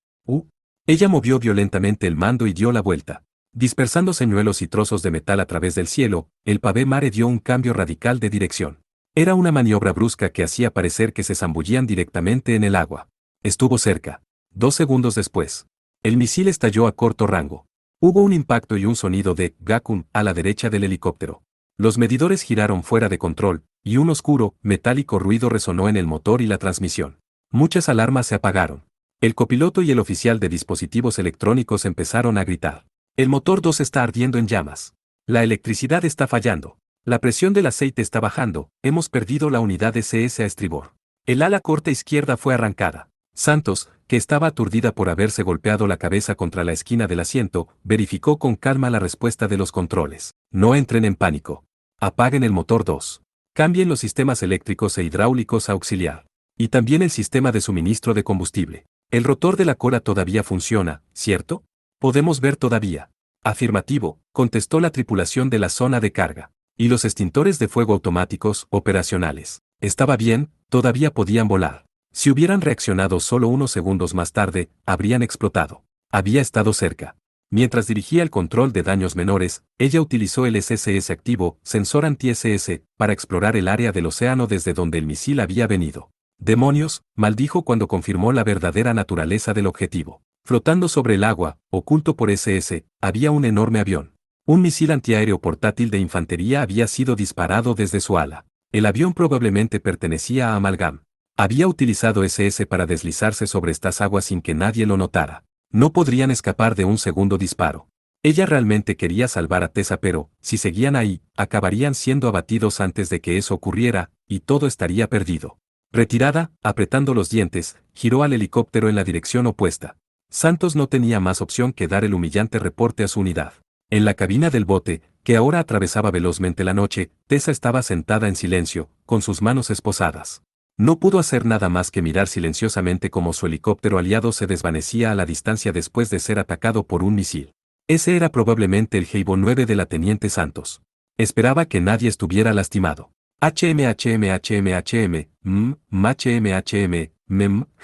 Ella movió violentamente el mando y dio la vuelta. Dispersando señuelos y trozos de metal a través del cielo, el Pave Mare dio un cambio radical de dirección. Era una maniobra brusca que hacía parecer que se zambullían directamente en el agua. Estuvo cerca. 2 segundos después. El misil estalló a corto rango. Hubo un impacto y un sonido de «gakun» a la derecha del helicóptero. Los medidores giraron fuera de control, y un oscuro, metálico ruido resonó en el motor y la transmisión. Muchas alarmas se apagaron. El copiloto y el oficial de dispositivos electrónicos empezaron a gritar. El motor 2 está ardiendo en llamas. La electricidad está fallando. La presión del aceite está bajando. Hemos perdido la unidad SS a estribor. El ala corta izquierda fue arrancada. Santos, que estaba aturdida por haberse golpeado la cabeza contra la esquina del asiento, verificó con calma la respuesta de los controles. No entren en pánico. Apaguen el motor 2. Cambien los sistemas eléctricos e hidráulicos a auxiliar. Y también el sistema de suministro de combustible. El rotor de la cola todavía funciona, ¿cierto? Podemos ver todavía. Afirmativo, contestó la tripulación de la zona de carga. Y los extintores de fuego automáticos, operacionales. Estaba bien, todavía podían volar. Si hubieran reaccionado solo unos segundos más tarde, habrían explotado. Había estado cerca. Mientras dirigía el control de daños menores, ella utilizó el SSS activo, sensor anti-SS, para explorar el área del océano desde donde el misil había venido. «Demonios», maldijo cuando confirmó la verdadera naturaleza del objetivo. Flotando sobre el agua, oculto por SS, había un enorme avión. Un misil antiaéreo portátil de infantería había sido disparado desde su ala. El avión probablemente pertenecía a Amalgam. Había utilizado SS para deslizarse sobre estas aguas sin que nadie lo notara. No podrían escapar de un segundo disparo. Ella realmente quería salvar a Tessa, pero, si seguían ahí, acabarían siendo abatidos antes de que eso ocurriera, y todo estaría perdido. Retirada, apretando los dientes, giró al helicóptero en la dirección opuesta. Santos no tenía más opción que dar el humillante reporte a su unidad. En la cabina del bote, que ahora atravesaba velozmente la noche, Tessa estaba sentada en silencio, con sus manos esposadas. No pudo hacer nada más que mirar silenciosamente como su helicóptero aliado se desvanecía a la distancia después de ser atacado por un misil. Ese era probablemente el Heibo 9 de la teniente Santos. Esperaba que nadie estuviera lastimado.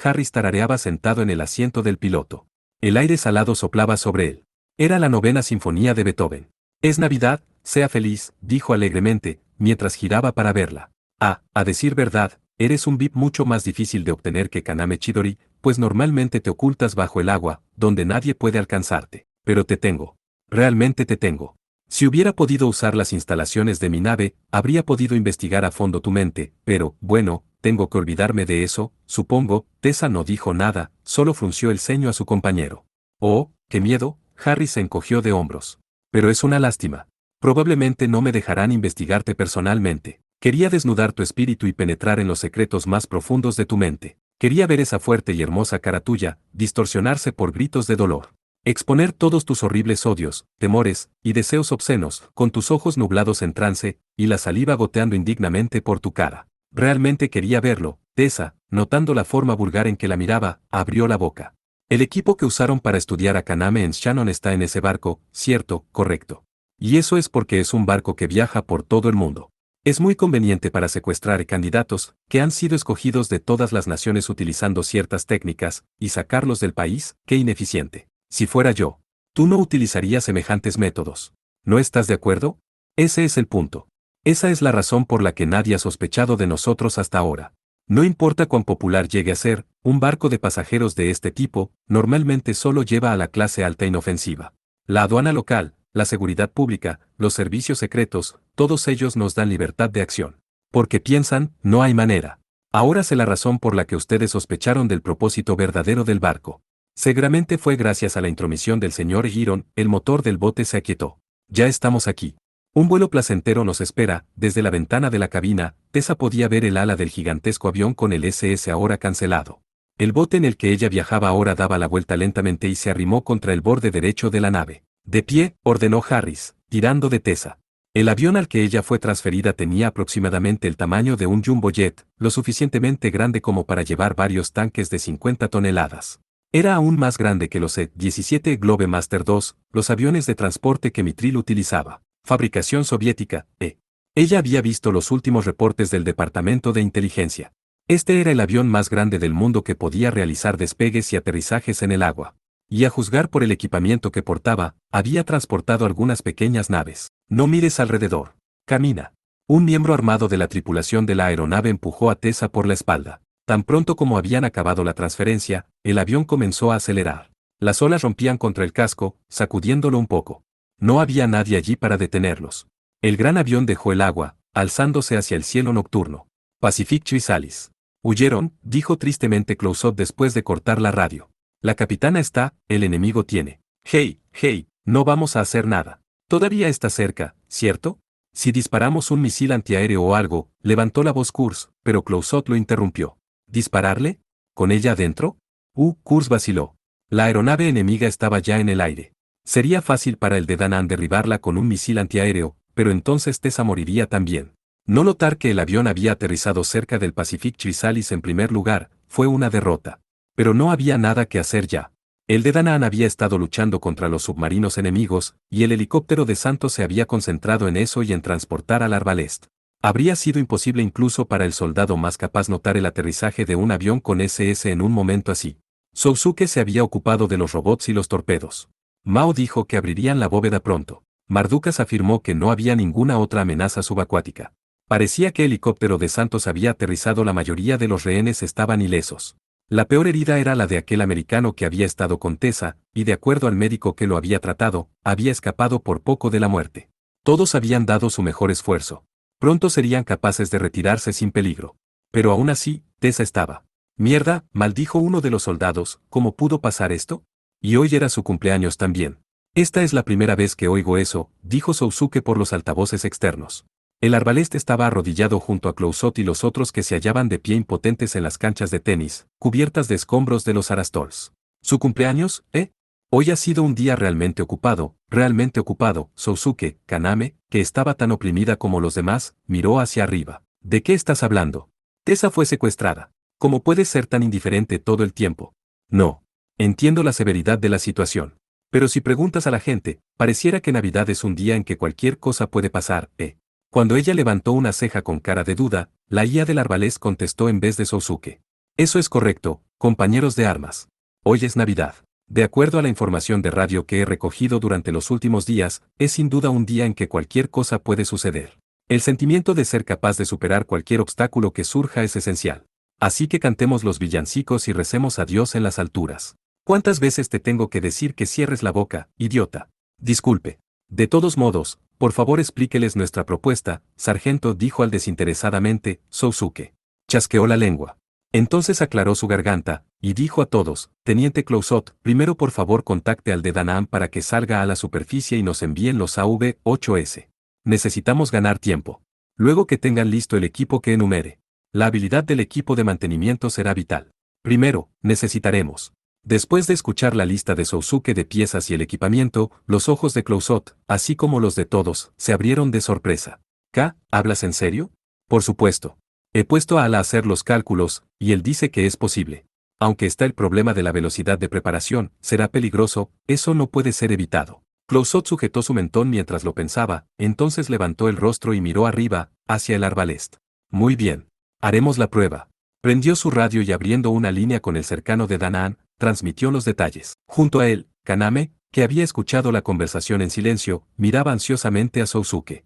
Harris tarareaba sentado en el asiento del piloto. El aire salado soplaba sobre él. Era la 9ª sinfonía de Beethoven. «Es Navidad, sea feliz», dijo alegremente, mientras giraba para verla. A decir verdad, eres un VIP mucho más difícil de obtener que Kaname Chidori, pues normalmente te ocultas bajo el agua, donde nadie puede alcanzarte. Pero te tengo. Realmente te tengo. Si hubiera podido usar las instalaciones de mi nave, habría podido investigar a fondo tu mente, pero, bueno, tengo que olvidarme de eso, supongo. Tessa no dijo nada, solo frunció el ceño a su compañero. «Oh, qué miedo», Harry se encogió de hombros. «Pero es una lástima. Probablemente no me dejarán investigarte personalmente. Quería desnudar tu espíritu y penetrar en los secretos más profundos de tu mente. Quería ver esa fuerte y hermosa cara tuya, distorsionarse por gritos de dolor. Exponer todos tus horribles odios, temores y deseos obscenos, con tus ojos nublados en trance, y la saliva goteando indignamente por tu cara. Realmente quería verlo. Tessa, notando la forma vulgar en que la miraba, abrió la boca. El equipo que usaron para estudiar a Kaname en Shannon está en ese barco, cierto, correcto. Y eso es porque es un barco que viaja por todo el mundo. Es muy conveniente para secuestrar candidatos que han sido escogidos de todas las naciones utilizando ciertas técnicas, y sacarlos del país. Qué ineficiente. Si fuera yo, tú no utilizarías semejantes métodos. ¿No estás de acuerdo? Ese es el punto. Esa es la razón por la que nadie ha sospechado de nosotros hasta ahora. No importa cuán popular llegue a ser, un barco de pasajeros de este tipo, normalmente solo lleva a la clase alta inofensiva. La aduana local, la seguridad pública, los servicios secretos, todos ellos nos dan libertad de acción. Porque piensan, no hay manera. Ahora sé la razón por la que ustedes sospecharon del propósito verdadero del barco. Seguramente fue gracias a la intromisión del señor Giron, el motor del bote se aquietó. Ya estamos aquí. Un vuelo placentero nos espera. Desde la ventana de la cabina, Tessa podía ver el ala del gigantesco avión con el SS ahora cancelado. El bote en el que ella viajaba ahora daba la vuelta lentamente y se arrimó contra el borde derecho de la nave. De pie, ordenó Harris, tirando de Tessa. El avión al que ella fue transferida tenía aproximadamente el tamaño de un jumbo jet, lo suficientemente grande como para llevar varios tanques de 50 toneladas. Era aún más grande que los C-17 Globemaster II, los aviones de transporte que Mitril utilizaba. Fabricación soviética, Ella había visto los últimos reportes del Departamento de Inteligencia. Este era el avión más grande del mundo que podía realizar despegues y aterrizajes en el agua. Y a juzgar por el equipamiento que portaba, había transportado algunas pequeñas naves. No mires alrededor. Camina. Un miembro armado de la tripulación de la aeronave empujó a Tessa por la espalda. Tan pronto como habían acabado la transferencia, el avión comenzó a acelerar. Las olas rompían contra el casco, sacudiéndolo un poco. No había nadie allí para detenerlos. El gran avión dejó el agua, alzándose hacia el cielo nocturno. Pacific Chrysalis. Huyeron, dijo tristemente Clouseau después de cortar la radio. La capitana está, el enemigo tiene. Hey, no vamos a hacer nada. Todavía está cerca, ¿cierto? Si disparamos un misil antiaéreo o algo, levantó la voz Kurz, pero Clouseau lo interrumpió. ¿Dispararle? ¿Con ella adentro? Kurz vaciló. La aeronave enemiga estaba ya en el aire. Sería fácil para el de Danann derribarla con un misil antiaéreo, pero entonces Tessa moriría también. No notar que el avión había aterrizado cerca del Pacific Chrysalis en primer lugar, fue una derrota. Pero no había nada que hacer ya. El de Danann había estado luchando contra los submarinos enemigos, y el helicóptero de Santos se había concentrado en eso y en transportar al Arbalest. Habría sido imposible incluso para el soldado más capaz notar el aterrizaje de un avión con SS en un momento así. Sousuke se había ocupado de los robots y los torpedos. Mao dijo que abrirían la bóveda pronto. Mardukas afirmó que no había ninguna otra amenaza subacuática. Parecía que el helicóptero de Santos había aterrizado, la mayoría de los rehenes estaban ilesos. La peor herida era la de aquel americano que había estado con Tessa, y de acuerdo al médico que lo había tratado, había escapado por poco de la muerte. Todos habían dado su mejor esfuerzo. Pronto serían capaces de retirarse sin peligro. Pero aún así, Tessa estaba. Mierda, maldijo uno de los soldados, ¿cómo pudo pasar esto? Y hoy era su cumpleaños también. Esta es la primera vez que oigo eso, dijo Sousuke por los altavoces externos. El Arbalest estaba arrodillado junto a Clouseau y los otros que se hallaban de pie impotentes en las canchas de tenis, cubiertas de escombros de los Arastols. ¿Su cumpleaños, Hoy ha sido un día realmente ocupado. Sousuke, Kaname, que estaba tan oprimida como los demás, miró hacia arriba. ¿De qué estás hablando? Tessa fue secuestrada. ¿Cómo puedes ser tan indiferente todo el tiempo? No. Entiendo la severidad de la situación. Pero si preguntas a la gente, pareciera que Navidad es un día en que cualquier cosa puede pasar, Cuando ella levantó una ceja con cara de duda, la IA del Arbalest contestó en vez de Sousuke. Eso es correcto, compañeros de armas. Hoy es Navidad. De acuerdo a la información de radio que he recogido durante los últimos días, es sin duda un día en que cualquier cosa puede suceder. El sentimiento de ser capaz de superar cualquier obstáculo que surja es esencial. Así que cantemos los villancicos y recemos a Dios en las alturas. ¿Cuántas veces te tengo que decir que cierres la boca, idiota? Disculpe. De todos modos, por favor explíqueles nuestra propuesta, sargento, dijo al desinteresadamente, Sousuke. Chasqueó la lengua. Entonces aclaró su garganta, y dijo a todos, Teniente Clouseau, primero por favor contacte al de Danann para que salga a la superficie y nos envíen los AV-8S. Necesitamos ganar tiempo. Luego que tengan listo el equipo que enumere. La habilidad del equipo de mantenimiento será vital. Primero, necesitaremos Después de escuchar la lista de Sousuke de piezas y el equipamiento, los ojos de Clouzot, así como los de todos, se abrieron de sorpresa. ¿Hablas en serio? Por supuesto. He puesto a Ala a hacer los cálculos, y él dice que es posible. Aunque está el problema de la velocidad de preparación, será peligroso, eso no puede ser evitado. Clouzot sujetó su mentón mientras lo pensaba, entonces levantó el rostro y miró arriba, hacia el arbalest. Muy bien. Haremos la prueba. Prendió su radio y abriendo una línea con el cercano de Danaan, transmitió los detalles. Junto a él, Kaname, que había escuchado la conversación en silencio, miraba ansiosamente a Sousuke.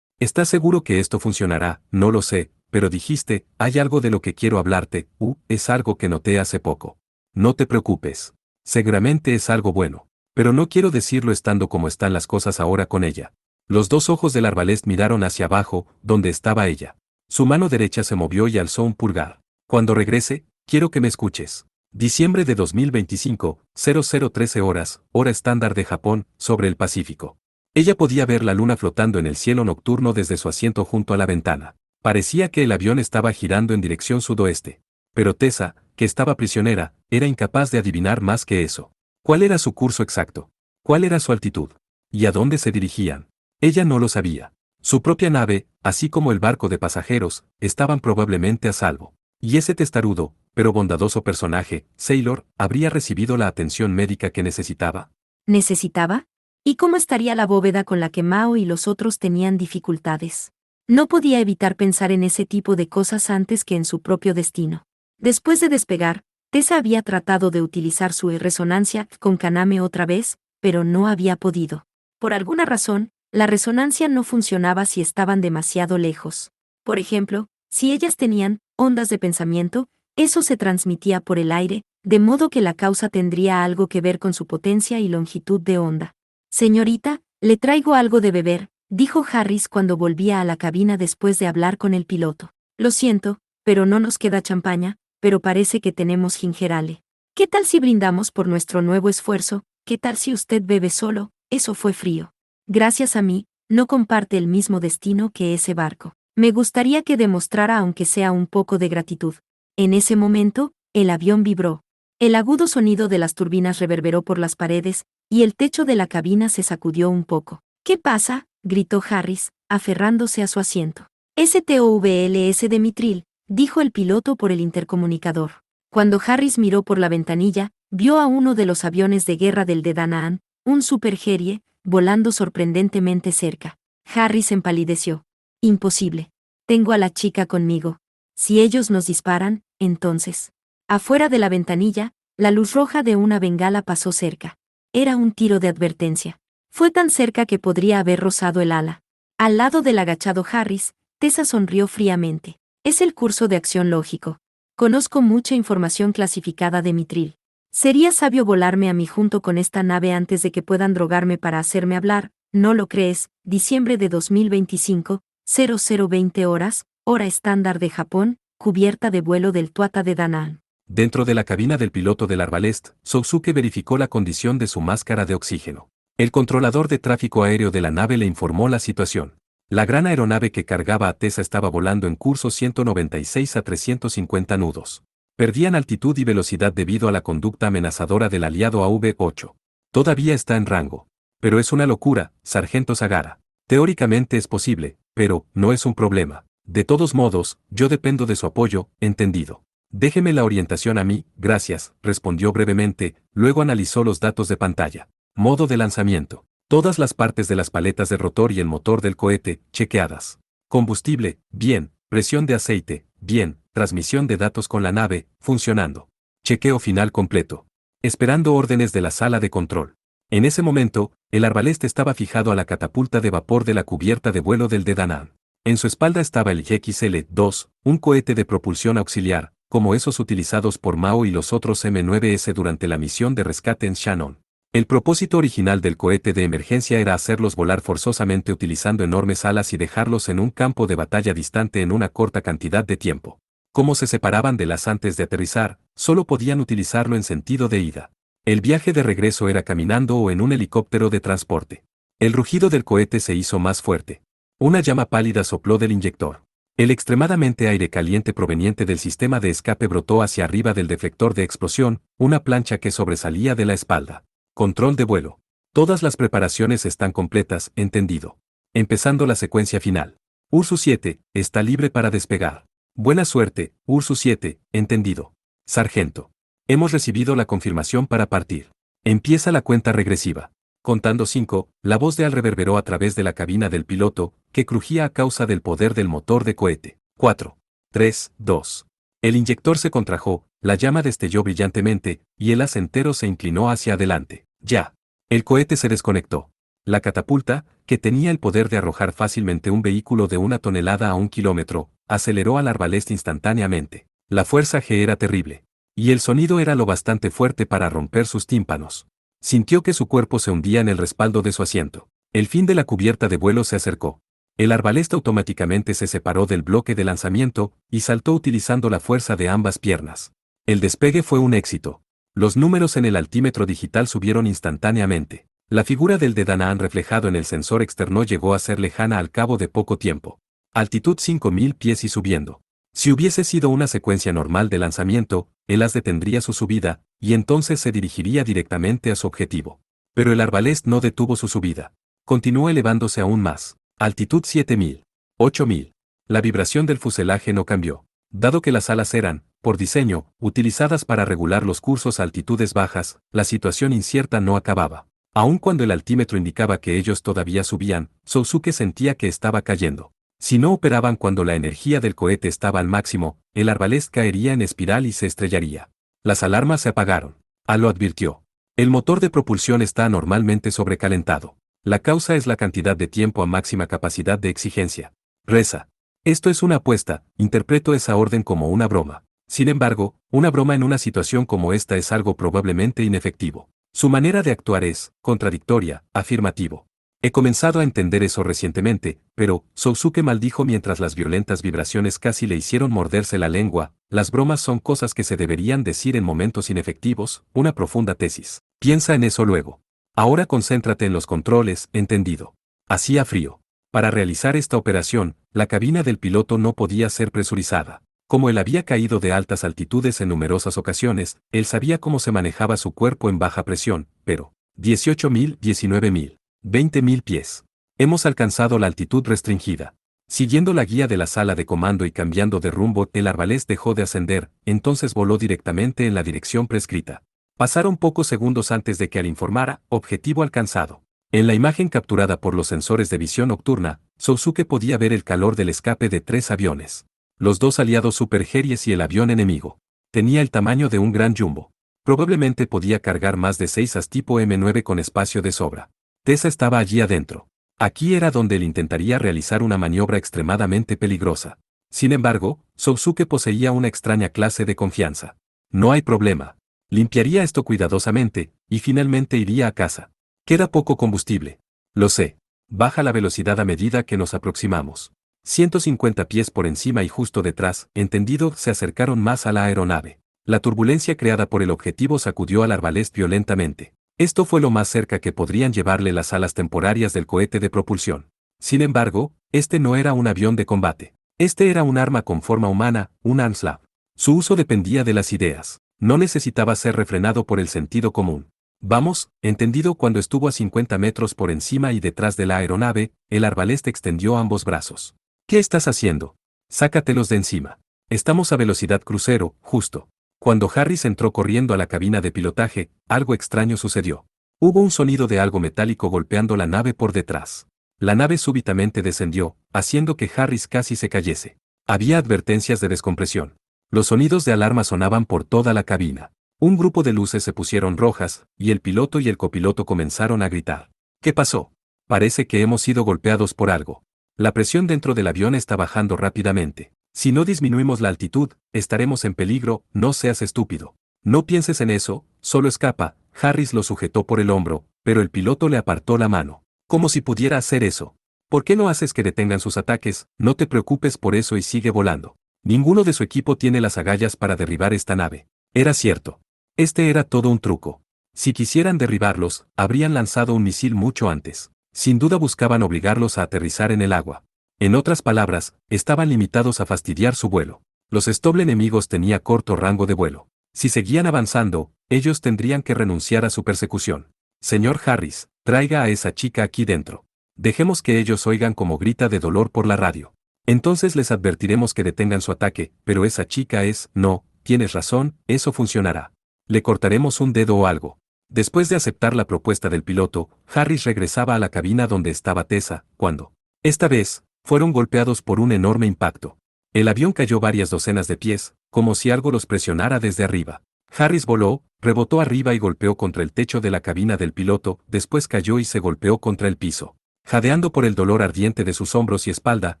¿Estás seguro que esto funcionará? No lo sé, pero dijiste, hay algo de lo que quiero hablarte, es algo que noté hace poco. No te preocupes. Seguramente es algo bueno. Pero no quiero decirlo estando como están las cosas ahora con ella. Los dos ojos del arbalest miraron hacia abajo, donde estaba ella. Su mano derecha se movió y alzó un pulgar. Cuando regrese, quiero que me escuches. Diciembre de 2025, 0013 horas, hora estándar de Japón, sobre el Pacífico. Ella podía ver la luna flotando en el cielo nocturno desde su asiento junto a la ventana. Parecía que el avión estaba girando en dirección sudoeste. Pero Tessa, que estaba prisionera, era incapaz de adivinar más que eso. ¿Cuál era su curso exacto? ¿Cuál era su altitud? ¿Y a dónde se dirigían? Ella no lo sabía. Su propia nave, así como el barco de pasajeros, estaban probablemente a salvo. Y ese testarudo, pero bondadoso personaje, Sailor, ¿habría recibido la atención médica que necesitaba? ¿Necesitaba? ¿Y cómo estaría la bóveda con la que Mao y los otros tenían dificultades? No podía evitar pensar en ese tipo de cosas antes que en su propio destino. Después de despegar, Tessa había tratado de utilizar su resonancia con Kaname otra vez, pero no había podido. Por alguna razón, la resonancia no funcionaba si estaban demasiado lejos. Por ejemplo, si ellas tenían ondas de pensamiento, eso se transmitía por el aire, de modo que la causa tendría algo que ver con su potencia y longitud de onda. Señorita, le traigo algo de beber, dijo Harris cuando volvía a la cabina después de hablar con el piloto. Lo siento, pero no nos queda champaña, pero parece que tenemos ginger ale. ¿Qué tal si brindamos por nuestro nuevo esfuerzo? ¿Qué tal si usted bebe solo? Eso fue frío. Gracias a mí, no comparte el mismo destino que ese barco. Me gustaría que demostrara aunque sea un poco de gratitud. En ese momento, el avión vibró. El agudo sonido de las turbinas reverberó por las paredes, y el techo de la cabina se sacudió un poco. ¿Qué pasa?, gritó Harris, aferrándose a su asiento. STOVLS de Mitril, dijo el piloto por el intercomunicador. Cuando Harris miró por la ventanilla, vio a uno de los aviones de guerra del de Danaan, un Super-Herie, volando sorprendentemente cerca. Harris empalideció. Imposible. Tengo a la chica conmigo. Si ellos nos disparan, entonces. Afuera de la ventanilla, la luz roja de una bengala pasó cerca. Era un tiro de advertencia. Fue tan cerca que podría haber rozado el ala. Al lado del agachado Harris, Tessa sonrió fríamente. Es el curso de acción lógico. Conozco mucha información clasificada de Mitril. Sería sabio volarme a mí junto con esta nave antes de que puedan drogarme para hacerme hablar, ¿no lo crees? Diciembre de 2025, 0020 horas, hora estándar de Japón, cubierta de vuelo del Tuata de Danaan. Dentro de la cabina del piloto del arbalest, Sousuke verificó la condición de su máscara de oxígeno. El controlador de tráfico aéreo de la nave le informó la situación. La gran aeronave que cargaba a Tessa estaba volando en curso 196 a 350 nudos. Perdían altitud y velocidad debido a la conducta amenazadora del aliado AV-8. Todavía está en rango. Pero es una locura, sargento Sagara. Teóricamente es posible, pero no es un problema. De todos modos, yo dependo de su apoyo, entendido. Déjeme la orientación a mí, gracias, respondió brevemente, luego analizó los datos de pantalla. Modo de lanzamiento. Todas las partes de las paletas de rotor y el motor del cohete, chequeadas. Combustible, bien. Presión de aceite, bien. Transmisión de datos con la nave, funcionando. Chequeo final completo. Esperando órdenes de la sala de control. En ese momento, el arbalest estaba fijado a la catapulta de vapor de la cubierta de vuelo del de Danaan. En su espalda estaba el XL-2, un cohete de propulsión auxiliar, como esos utilizados por Mao y los otros M9S durante la misión de rescate en Shannon. El propósito original del cohete de emergencia era hacerlos volar forzosamente utilizando enormes alas y dejarlos en un campo de batalla distante en una corta cantidad de tiempo. Como se separaban de las antes de aterrizar, solo podían utilizarlo en sentido de ida. El viaje de regreso era caminando o en un helicóptero de transporte. El rugido del cohete se hizo más fuerte. Una llama pálida sopló del inyector. El extremadamente aire caliente proveniente del sistema de escape brotó hacia arriba del deflector de explosión, una plancha que sobresalía de la espalda. Control de vuelo. Todas las preparaciones están completas, entendido. Empezando la secuencia final. Ursus 7, está libre para despegar. Buena suerte, Ursus 7, entendido. Sargento. Hemos recibido la confirmación para partir. Empieza la cuenta regresiva. Contando 5, la voz de Al reverberó a través de la cabina del piloto, que crujía a causa del poder del motor de cohete. 4, 3, 2. El inyector se contrajo, la llama destelló brillantemente, y el haz entero se inclinó hacia adelante. Ya. El cohete se desconectó. La catapulta, que tenía el poder de arrojar fácilmente un vehículo de 1 tonelada a 1 kilómetro, aceleró al arbalest instantáneamente. La fuerza G era terrible. Y el sonido era lo bastante fuerte para romper sus tímpanos. Sintió que su cuerpo se hundía en el respaldo de su asiento. El fin de la cubierta de vuelo se acercó. El arbalest automáticamente se separó del bloque de lanzamiento y saltó utilizando la fuerza de ambas piernas. El despegue fue un éxito. Los números en el altímetro digital subieron instantáneamente. La figura del de Danaan reflejado en el sensor externo llegó a ser lejana al cabo de poco tiempo. Altitud 5000 pies y subiendo. Si hubiese sido una secuencia normal de lanzamiento, el haz detendría su subida, y entonces se dirigiría directamente a su objetivo. Pero el arbalest no detuvo su subida. Continuó elevándose aún más. Altitud 7000. 8000. La vibración del fuselaje no cambió. Dado que las alas eran, por diseño, utilizadas para regular los cursos a altitudes bajas, la situación incierta no acababa. Aun cuando el altímetro indicaba que ellos todavía subían, Sousuke sentía que estaba cayendo. Si no operaban cuando la energía del cohete estaba al máximo, el arbalest caería en espiral y se estrellaría. Las alarmas se apagaron. Al lo advirtió. El motor de propulsión está anormalmente sobrecalentado. La causa es la cantidad de tiempo a máxima capacidad de exigencia. Reza. Esto es una apuesta, interpreto esa orden como una broma. Sin embargo, una broma en una situación como esta es algo probablemente inefectivo. Su manera de actuar es, contradictoria, afirmativo. He comenzado a entender eso recientemente, pero, Sousuke maldijo mientras las violentas vibraciones casi le hicieron morderse la lengua, las bromas son cosas que se deberían decir en momentos inefectivos, una profunda tesis. Piensa en eso luego. Ahora concéntrate en los controles, entendido. Hacía frío. Para realizar esta operación, la cabina del piloto no podía ser presurizada. Como él había caído de altas altitudes en numerosas ocasiones, él sabía cómo se manejaba su cuerpo en baja presión, pero 18.000, 19.000. 20.000 pies. Hemos alcanzado la altitud restringida. Siguiendo la guía de la sala de comando y cambiando de rumbo, el arbalest dejó de ascender, entonces voló directamente en la dirección prescrita. Pasaron pocos segundos antes de que Al informara, objetivo alcanzado. En la imagen capturada por los sensores de visión nocturna, Sousuke podía ver el calor del escape de 3 aviones. Los 2 aliados Super Harriers y el avión enemigo. Tenía el tamaño de un gran jumbo. Probablemente podía cargar más de 6 as tipo M9 con espacio de sobra. Tessa estaba allí adentro. Aquí era donde él intentaría realizar una maniobra extremadamente peligrosa. Sin embargo, Sousuke poseía una extraña clase de confianza. No hay problema. Limpiaría esto cuidadosamente, y finalmente iría a casa. Queda poco combustible. Lo sé. Baja la velocidad a medida que nos aproximamos. 150 pies por encima y justo detrás, entendido, se acercaron más a la aeronave. La turbulencia creada por el objetivo sacudió al arbalest violentamente. Esto fue lo más cerca que podrían llevarle las alas temporarias del cohete de propulsión. Sin embargo, este no era un avión de combate. Este era un arma con forma humana, un Anslav. Su uso dependía de las ideas. No necesitaba ser refrenado por el sentido común. Vamos, entendido. Cuando estuvo a 50 metros por encima y detrás de la aeronave, el arbalest extendió ambos brazos. ¿Qué estás haciendo? Sácatelos de encima. Estamos a velocidad crucero, justo. Cuando Harris entró corriendo a la cabina de pilotaje, algo extraño sucedió. Hubo un sonido de algo metálico golpeando la nave por detrás. La nave súbitamente descendió, haciendo que Harris casi se cayese. Había advertencias de descompresión. Los sonidos de alarma sonaban por toda la cabina. Un grupo de luces se pusieron rojas, y el piloto y el copiloto comenzaron a gritar. ¿Qué pasó? Parece que hemos sido golpeados por algo. La presión dentro del avión está bajando rápidamente. Si no disminuimos la altitud, estaremos en peligro. No seas estúpido. No pienses en eso, solo escapa. Harris lo sujetó por el hombro, pero el piloto le apartó la mano. Como si pudiera hacer eso. ¿Por qué no haces que detengan sus ataques? No te preocupes por eso y sigue volando. Ninguno de su equipo tiene las agallas para derribar esta nave. Era cierto. Este era todo un truco. Si quisieran derribarlos, habrían lanzado un misil mucho antes. Sin duda buscaban obligarlos a aterrizar en el agua. En otras palabras, estaban limitados a fastidiar su vuelo. Los Stobble enemigos tenían corto rango de vuelo. Si seguían avanzando, ellos tendrían que renunciar a su persecución. Señor Harris, traiga a esa chica aquí dentro. Dejemos que ellos oigan cómo grita de dolor por la radio. Entonces les advertiremos que detengan su ataque, pero esa chica es, no, tienes razón, eso funcionará. Le cortaremos un dedo o algo. Después de aceptar la propuesta del piloto, Harris regresaba a la cabina donde estaba Tessa, cuando, esta vez, fueron golpeados por un enorme impacto. El avión cayó varias docenas de pies, como si algo los presionara desde arriba. Harris voló, rebotó arriba y golpeó contra el techo de la cabina del piloto, después cayó y se golpeó contra el piso. Jadeando por el dolor ardiente de sus hombros y espalda,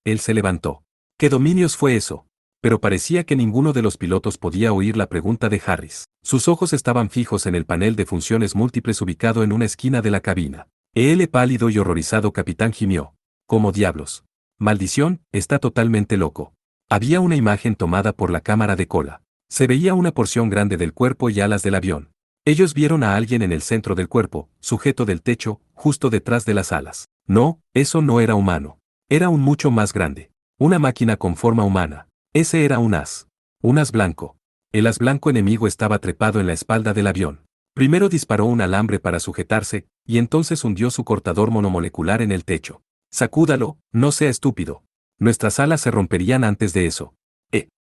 él se levantó. ¿Qué dominios fue eso? Pero parecía que ninguno de los pilotos podía oír la pregunta de Harris. Sus ojos estaban fijos en el panel de funciones múltiples ubicado en una esquina de la cabina. El pálido y horrorizado capitán gimió. ¿Cómo diablos? Maldición, está totalmente loco. Había una imagen tomada por la cámara de cola. Se veía una porción grande del cuerpo y alas del avión. Ellos vieron a alguien en el centro del cuerpo, sujeto del techo, justo detrás de las alas. No, eso no era humano. Era un mucho más grande. Una máquina con forma humana. Ese era un as. Un as blanco. El as blanco enemigo estaba trepado en la espalda del avión. Primero disparó un alambre para sujetarse, y entonces hundió su cortador monomolecular en el techo. Sacúdalo, no sea estúpido. Nuestras alas se romperían antes de eso.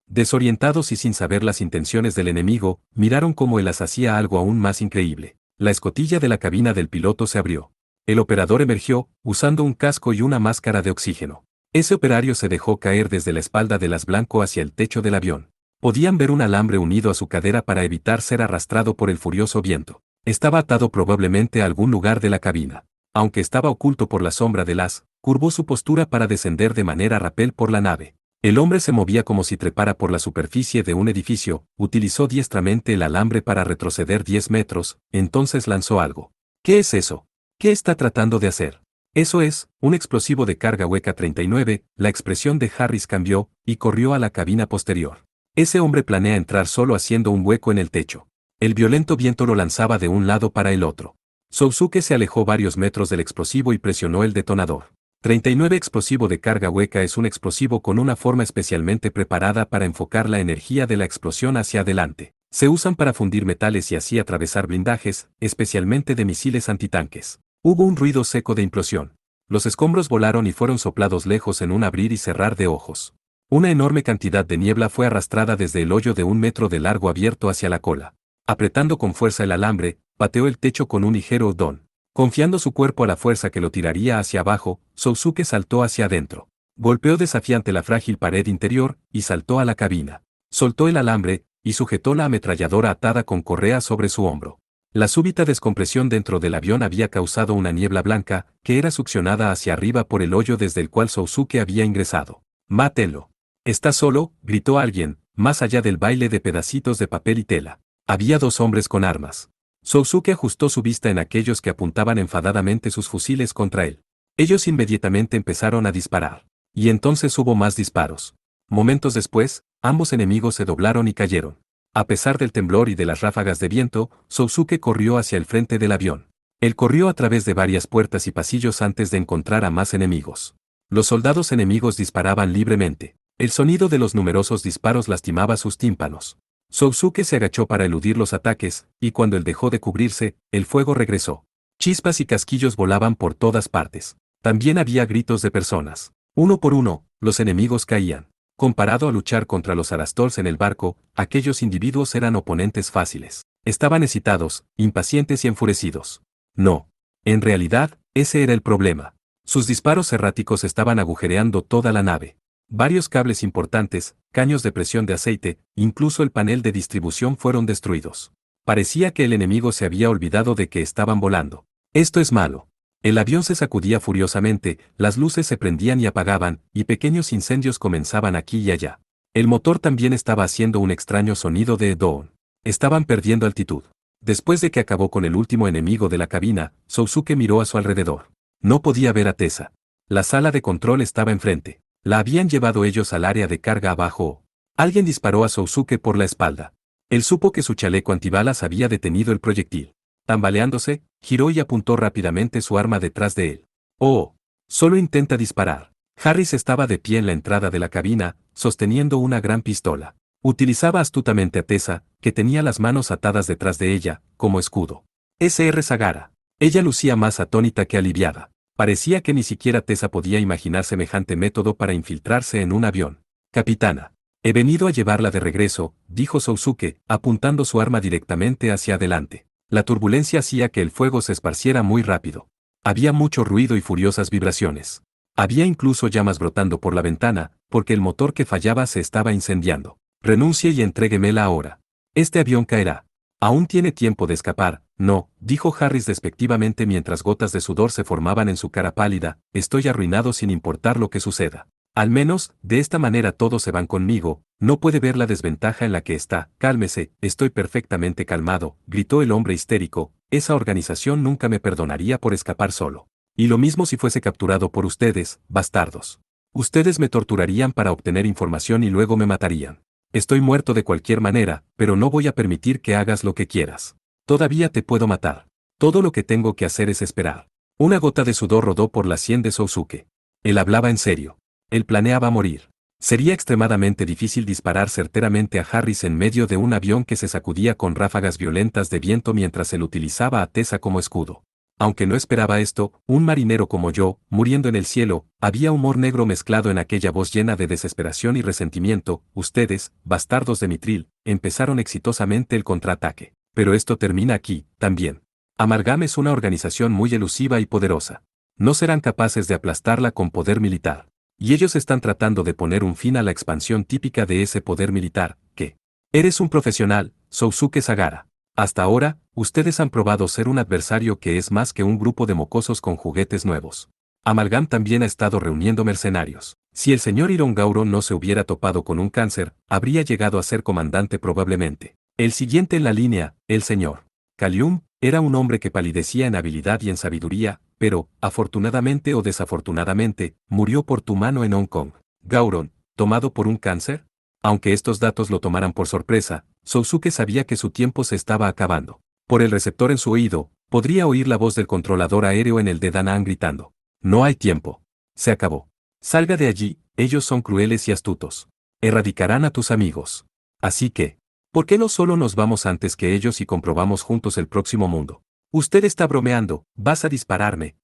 Desorientados y sin saber las intenciones del enemigo, miraron cómo el as hacía algo aún más increíble. La escotilla de la cabina del piloto se abrió. El operador emergió, usando un casco y una máscara de oxígeno. Ese operario se dejó caer desde la espalda del as blanco hacia el techo del avión. Podían ver un alambre unido a su cadera para evitar ser arrastrado por el furioso viento. Estaba atado probablemente a algún lugar de la cabina. Aunque estaba oculto por la sombra del as, curvó su postura para descender de manera rapel por la nave. El hombre se movía como si trepara por la superficie de un edificio, utilizó diestramente el alambre para retroceder 10 metros, entonces lanzó algo. ¿Qué es eso? ¿Qué está tratando de hacer? Eso es, un explosivo de carga hueca 39, la expresión de Harris cambió, y corrió a la cabina posterior. Ese hombre planea entrar solo haciendo un hueco en el techo. El violento viento lo lanzaba de un lado para el otro. Sousuke se alejó varios metros del explosivo y presionó el detonador. 39 explosivo de carga hueca es un explosivo con una forma especialmente preparada para enfocar la energía de la explosión hacia adelante. Se usan para fundir metales y así atravesar blindajes, especialmente de misiles antitanques. Hubo un ruido seco de implosión. Los escombros volaron y fueron soplados lejos en un abrir y cerrar de ojos. Una enorme cantidad de niebla fue arrastrada desde el hoyo de 1 metro de largo abierto hacia la cola. Apretando con fuerza el alambre, pateó el techo con un ligero udón. Confiando su cuerpo a la fuerza que lo tiraría hacia abajo, Sousuke saltó hacia adentro. Golpeó desafiante la frágil pared interior, y saltó a la cabina. Soltó el alambre, y sujetó la ametralladora atada con correa sobre su hombro. La súbita descompresión dentro del avión había causado una niebla blanca, que era succionada hacia arriba por el hoyo desde el cual Sousuke había ingresado. «Mátelo». «¿Está solo?», gritó alguien, más allá del baile de pedacitos de papel y tela. Había 2 hombres con armas. Sousuke ajustó su vista en aquellos que apuntaban enfadadamente sus fusiles contra él. Ellos inmediatamente empezaron a disparar. Y entonces hubo más disparos. Momentos después, ambos enemigos se doblaron y cayeron. A pesar del temblor y de las ráfagas de viento, Sousuke corrió hacia el frente del avión. Él corrió a través de varias puertas y pasillos antes de encontrar a más enemigos. Los soldados enemigos disparaban libremente. El sonido de los numerosos disparos lastimaba sus tímpanos. Sousuke se agachó para eludir los ataques, y cuando él dejó de cubrirse, el fuego regresó. Chispas y casquillos volaban por todas partes. También había gritos de personas. Uno por uno, los enemigos caían. Comparado a luchar contra los Arastors en el barco, aquellos individuos eran oponentes fáciles. Estaban excitados, impacientes y enfurecidos. No. En realidad, ese era el problema. Sus disparos erráticos estaban agujereando toda la nave. Varios cables importantes, caños de presión de aceite, incluso el panel de distribución fueron destruidos. Parecía que el enemigo se había olvidado de que estaban volando. Esto es malo. El avión se sacudía furiosamente, las luces se prendían y apagaban, y pequeños incendios comenzaban aquí y allá. El motor también estaba haciendo un extraño sonido de doon. Estaban perdiendo altitud. Después de que acabó con el último enemigo de la cabina, Sousuke miró a su alrededor. No podía ver a Tessa. La sala de control estaba enfrente. La habían llevado ellos al área de carga abajo. Alguien disparó a Sousuke por la espalda. Él supo que su chaleco antibalas había detenido el proyectil. Tambaleándose, giró y apuntó rápidamente su arma detrás de él. «Oh, solo intenta disparar». Harris estaba de pie en la entrada de la cabina, sosteniendo una gran pistola. Utilizaba astutamente a Tessa, que tenía las manos atadas detrás de ella, como escudo. Sr. Sagara. Ella lucía más atónita que aliviada. Parecía que ni siquiera Tessa podía imaginar semejante método para infiltrarse en un avión. Capitana. He venido a llevarla de regreso, dijo Sousuke, apuntando su arma directamente hacia adelante. La turbulencia hacía que el fuego se esparciera muy rápido. Había mucho ruido y furiosas vibraciones. Había incluso llamas brotando por la ventana, porque el motor que fallaba se estaba incendiando. Renuncie y entréguemela ahora. Este avión caerá. Aún tiene tiempo de escapar. No, dijo Harris despectivamente mientras gotas de sudor se formaban en su cara pálida, estoy arruinado sin importar lo que suceda. Al menos, de esta manera todos se van conmigo, no puede ver la desventaja en la que está. Cálmese, estoy perfectamente calmado, gritó el hombre histérico, esa organización nunca me perdonaría por escapar solo. Y lo mismo si fuese capturado por ustedes, bastardos. Ustedes me torturarían para obtener información y luego me matarían. Estoy muerto de cualquier manera, pero no voy a permitir que hagas lo que quieras. Todavía te puedo matar. Todo lo que tengo que hacer es esperar. Una gota de sudor rodó por la sien de Sousuke. Él hablaba en serio. Él planeaba morir. Sería extremadamente difícil disparar certeramente a Harris en medio de un avión que se sacudía con ráfagas violentas de viento mientras él utilizaba a Tessa como escudo. Aunque no esperaba esto, un marinero como yo, muriendo en el cielo, había humor negro mezclado en aquella voz llena de desesperación y resentimiento. Ustedes, bastardos de Mitril, empezaron exitosamente el contraataque. Pero esto termina aquí, también. Amalgam es una organización muy elusiva y poderosa. No serán capaces de aplastarla con poder militar. Y ellos están tratando de poner un fin a la expansión típica de ese poder militar, que... Eres un profesional, Sousuke Sagara. Hasta ahora, ustedes han probado ser un adversario que es más que un grupo de mocosos con juguetes nuevos. Amalgam también ha estado reuniendo mercenarios. Si el señor Hirongauro no se hubiera topado con un cáncer, habría llegado a ser comandante probablemente. El siguiente en la línea, el señor Kalium, era un hombre que palidecía en habilidad y en sabiduría, pero, afortunadamente o desafortunadamente, murió por tu mano en Hong Kong. Gauron, ¿tomado por un cáncer? Aunque estos datos lo tomaran por sorpresa, Sousuke sabía que su tiempo se estaba acabando. Por el receptor en su oído, podría oír la voz del controlador aéreo en el de Danaan gritando. No hay tiempo. Se acabó. Salga de allí, ellos son crueles y astutos. Erradicarán a tus amigos. Así que, ¿por qué no solo nos vamos antes que ellos y comprobamos juntos el próximo mundo? Usted está bromeando, vas a dispararme,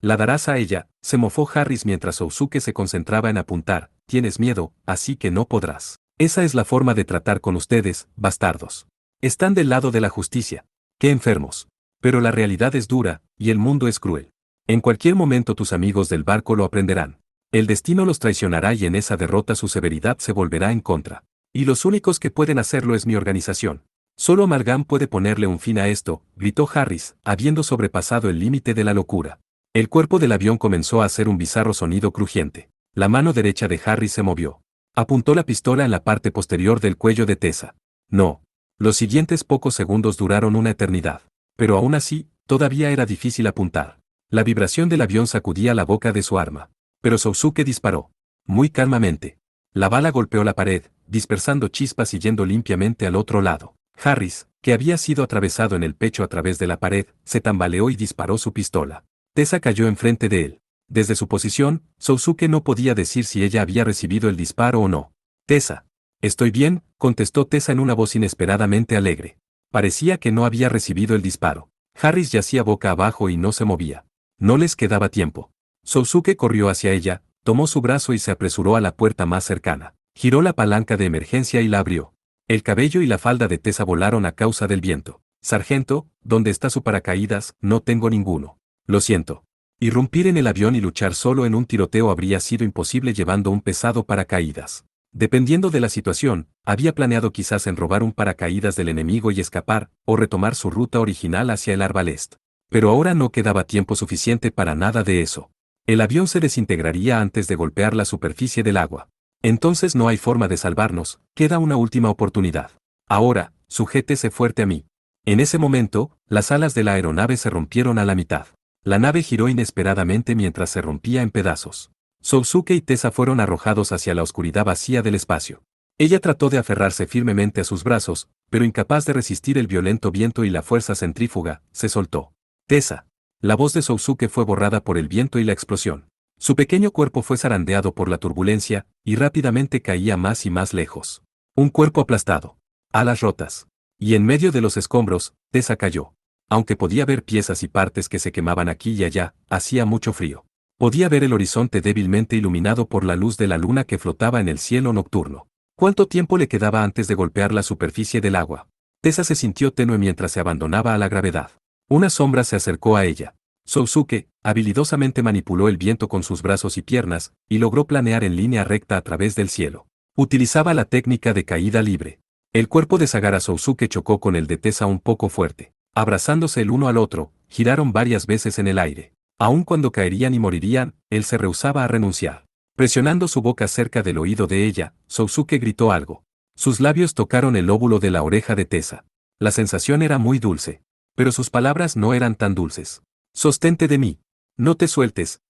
La darás a ella, se mofó Harris mientras Sousuke se concentraba en apuntar, tienes miedo, así que no podrás. Esa es la forma de tratar con ustedes, bastardos. Están del lado de la justicia. ¡Qué enfermos! Pero la realidad es dura, y el mundo es cruel. En cualquier momento tus amigos del barco lo aprenderán. El destino los traicionará y en esa derrota su severidad se volverá en contra. Y los únicos que pueden hacerlo es mi organización. Solo Amalgam puede ponerle un fin a esto, gritó Harris, habiendo sobrepasado el límite de la locura. El cuerpo del avión comenzó a hacer un bizarro sonido crujiente. La mano derecha de Harris se movió. Apuntó la pistola en la parte posterior del cuello de Tessa. No. Los siguientes pocos segundos duraron una eternidad. Pero aún así, todavía era difícil apuntar. La vibración del avión sacudía la boca de su arma. Pero Sousuke disparó. Muy calmamente. La bala golpeó la pared, dispersando chispas y yendo limpiamente al otro lado. Harris, que había sido atravesado en el pecho a través de la pared, se tambaleó y disparó su pistola. Tessa cayó enfrente de él. Desde su posición, Sousuke no podía decir si ella había recibido el disparo o no. Tessa. Estoy bien, contestó Tessa en una voz inesperadamente alegre. Parecía que no había recibido el disparo. Harris yacía boca abajo y no se movía. No les quedaba tiempo. Sousuke corrió hacia ella, tomó su brazo y se apresuró a la puerta más cercana. Giró la palanca de emergencia y la abrió. El cabello y la falda de Tessa volaron a causa del viento. Sargento, ¿dónde está su paracaídas? No tengo ninguno. Lo siento. Irrumpir en el avión y luchar solo en un tiroteo habría sido imposible llevando un pesado paracaídas. Dependiendo de la situación, había planeado quizás en robar un paracaídas del enemigo y escapar, o retomar su ruta original hacia el Arbalest. Pero ahora no quedaba tiempo suficiente para nada de eso. El avión se desintegraría antes de golpear la superficie del agua. Entonces no hay forma de salvarnos, queda una última oportunidad. Ahora, sujétese fuerte a mí. En ese momento, las alas de la aeronave se rompieron a la mitad. La nave giró inesperadamente mientras se rompía en pedazos. Sousuke y Tessa fueron arrojados hacia la oscuridad vacía del espacio. Ella trató de aferrarse firmemente a sus brazos, pero incapaz de resistir el violento viento y la fuerza centrífuga, se soltó. Tessa. La voz de Sousuke fue borrada por el viento y la explosión. Su pequeño cuerpo fue zarandeado por la turbulencia, y rápidamente caía más y más lejos. Un cuerpo aplastado. Alas rotas. Y en medio de los escombros, Tessa cayó. Aunque podía ver piezas y partes que se quemaban aquí y allá, hacía mucho frío. Podía ver el horizonte débilmente iluminado por la luz de la luna que flotaba en el cielo nocturno. ¿Cuánto tiempo le quedaba antes de golpear la superficie del agua? Tessa se sintió tenue mientras se abandonaba a la gravedad. Una sombra se acercó a ella. Sousuke, habilidosamente manipuló el viento con sus brazos y piernas, y logró planear en línea recta a través del cielo. Utilizaba la técnica de caída libre. El cuerpo de Sagara Sousuke chocó con el de Tessa un poco fuerte. Abrazándose el uno al otro, giraron varias veces en el aire. Aun cuando caerían y morirían, él se rehusaba a renunciar. Presionando su boca cerca del oído de ella, Sousuke gritó algo. Sus labios tocaron el lóbulo de la oreja de Tessa. La sensación era muy dulce. Pero sus palabras no eran tan dulces. Sostente de mí. No te sueltes,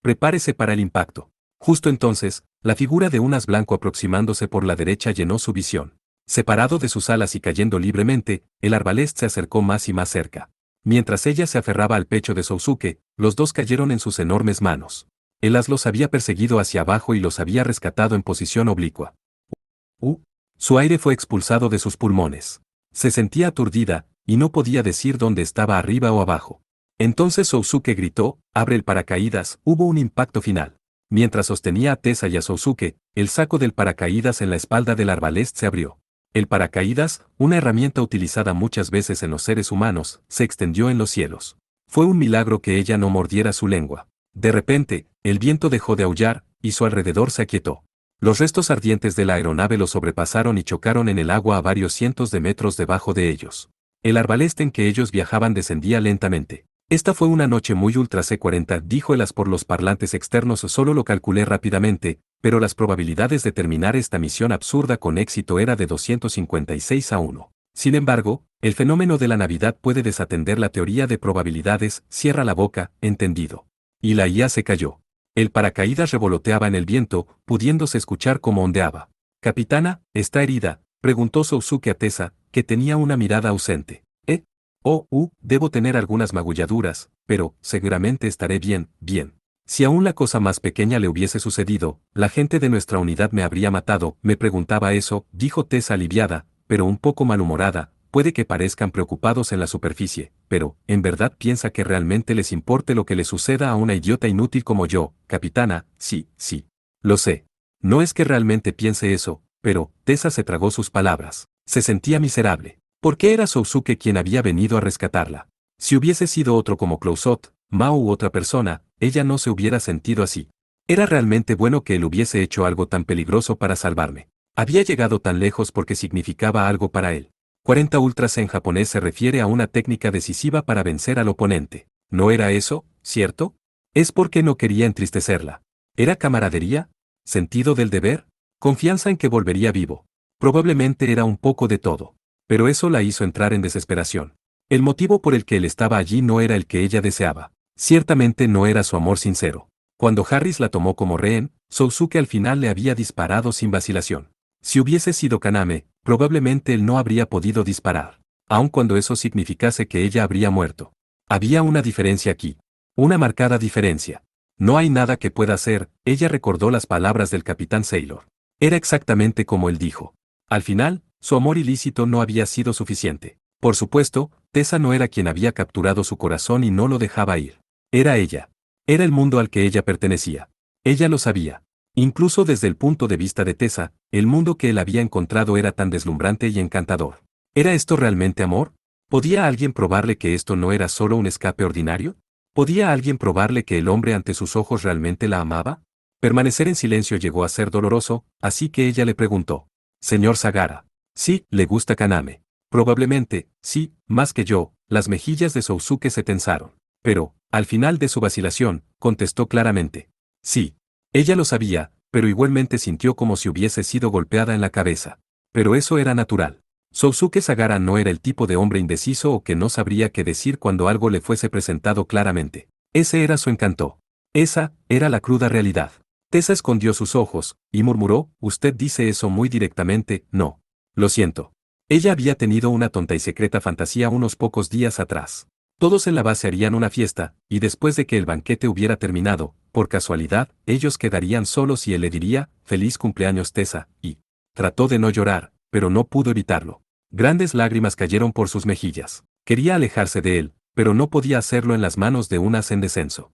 prepárese para el impacto. Justo entonces, la figura de un as blanco aproximándose por la derecha llenó su visión. Separado de sus alas y cayendo libremente, el arbalest se acercó más y más cerca. Mientras ella se aferraba al pecho de Sousuke, los dos cayeron en sus enormes manos. El as los había perseguido hacia abajo y los había rescatado en posición oblicua. Su aire fue expulsado de sus pulmones. Se sentía aturdida, y no podía decir dónde estaba arriba o abajo. Entonces Sousuke gritó, abre el paracaídas, hubo un impacto final. Mientras sostenía a Tessa y a Sousuke, el saco del paracaídas en la espalda del arbalest se abrió. El paracaídas, una herramienta utilizada muchas veces en los seres humanos, se extendió en los cielos. Fue un milagro que ella no mordiera su lengua. De repente, el viento dejó de aullar, y su alrededor se aquietó. Los restos ardientes de la aeronave lo sobrepasaron y chocaron en el agua a varios cientos de metros debajo de ellos. El arbalest en que ellos viajaban descendía lentamente. Esta fue una noche muy ultra C-40, dijo el as por los parlantes externos. Solo lo calculé rápidamente, pero las probabilidades de terminar esta misión absurda con éxito era de 256 a 1. Sin embargo, el fenómeno de la Navidad puede desatender la teoría de probabilidades, cierra la boca, entendido. Y la IA se cayó. El paracaídas revoloteaba en el viento, pudiéndose escuchar cómo ondeaba. Capitana, ¿está herida?, preguntó Sousuke a Tessa, que tenía una mirada ausente. Debo tener algunas magulladuras, pero, seguramente estaré bien, bien. Si aún la cosa más pequeña le hubiese sucedido, la gente de nuestra unidad me habría matado. Me preguntaba eso, dijo Tessa aliviada, pero un poco malhumorada. Puede que parezcan preocupados en la superficie, pero, ¿en verdad piensa que realmente les importe lo que le suceda a una idiota inútil como yo, capitana? Sí. Lo sé. No es que realmente piense eso, pero, Tessa se tragó sus palabras. Se sentía miserable. ¿Por qué era Sousuke quien había venido a rescatarla? Si hubiese sido otro como Clouzot, Mao u otra persona, ella no se hubiera sentido así. Era realmente bueno que él hubiese hecho algo tan peligroso para salvarme. Había llegado tan lejos porque significaba algo para él. 40 ultras en japonés se refiere a una técnica decisiva para vencer al oponente. ¿No era eso, cierto? Es porque no quería entristecerla. ¿Era camaradería? ¿Sentido del deber? ¿Confianza en que volvería vivo? Probablemente era un poco de todo. Pero eso la hizo entrar en desesperación. El motivo por el que él estaba allí no era el que ella deseaba. Ciertamente no era su amor sincero. Cuando Harris la tomó como rehén, Sousuke al final le había disparado sin vacilación. Si hubiese sido Kaname, probablemente él no habría podido disparar. Aun cuando eso significase que ella habría muerto. Había una diferencia aquí. Una marcada diferencia. No hay nada que pueda hacer, ella recordó las palabras del capitán Sailor. Era exactamente como él dijo. Al final, su amor ilícito no había sido suficiente. Por supuesto, Tessa no era quien había capturado su corazón y no lo dejaba ir. Era ella. Era el mundo al que ella pertenecía. Ella lo sabía. Incluso desde el punto de vista de Tessa, el mundo que él había encontrado era tan deslumbrante y encantador. ¿Era esto realmente amor? ¿Podía alguien probarle que esto no era solo un escape ordinario? ¿Podía alguien probarle que el hombre ante sus ojos realmente la amaba? Permanecer en silencio llegó a ser doloroso, así que ella le preguntó. Señor Sagara. Sí, le gusta Kaname. Probablemente, sí, más que yo. Las mejillas de Sousuke se tensaron. Pero, al final de su vacilación, contestó claramente. Sí. Ella lo sabía, pero igualmente sintió como si hubiese sido golpeada en la cabeza. Pero eso era natural. Sousuke Sagara no era el tipo de hombre indeciso o que no sabría qué decir cuando algo le fuese presentado claramente. Ese era su encanto. Esa era la cruda realidad. Tessa escondió sus ojos, y murmuró, usted dice eso muy directamente, no. Lo siento. Ella había tenido una tonta y secreta fantasía unos pocos días atrás. Todos en la base harían una fiesta, y después de que el banquete hubiera terminado, por casualidad, ellos quedarían solos y él le diría, «Feliz cumpleaños Tessa», y trató de no llorar, pero no pudo evitarlo. Grandes lágrimas cayeron por sus mejillas. Quería alejarse de él, pero no podía hacerlo en las manos de un as en descenso.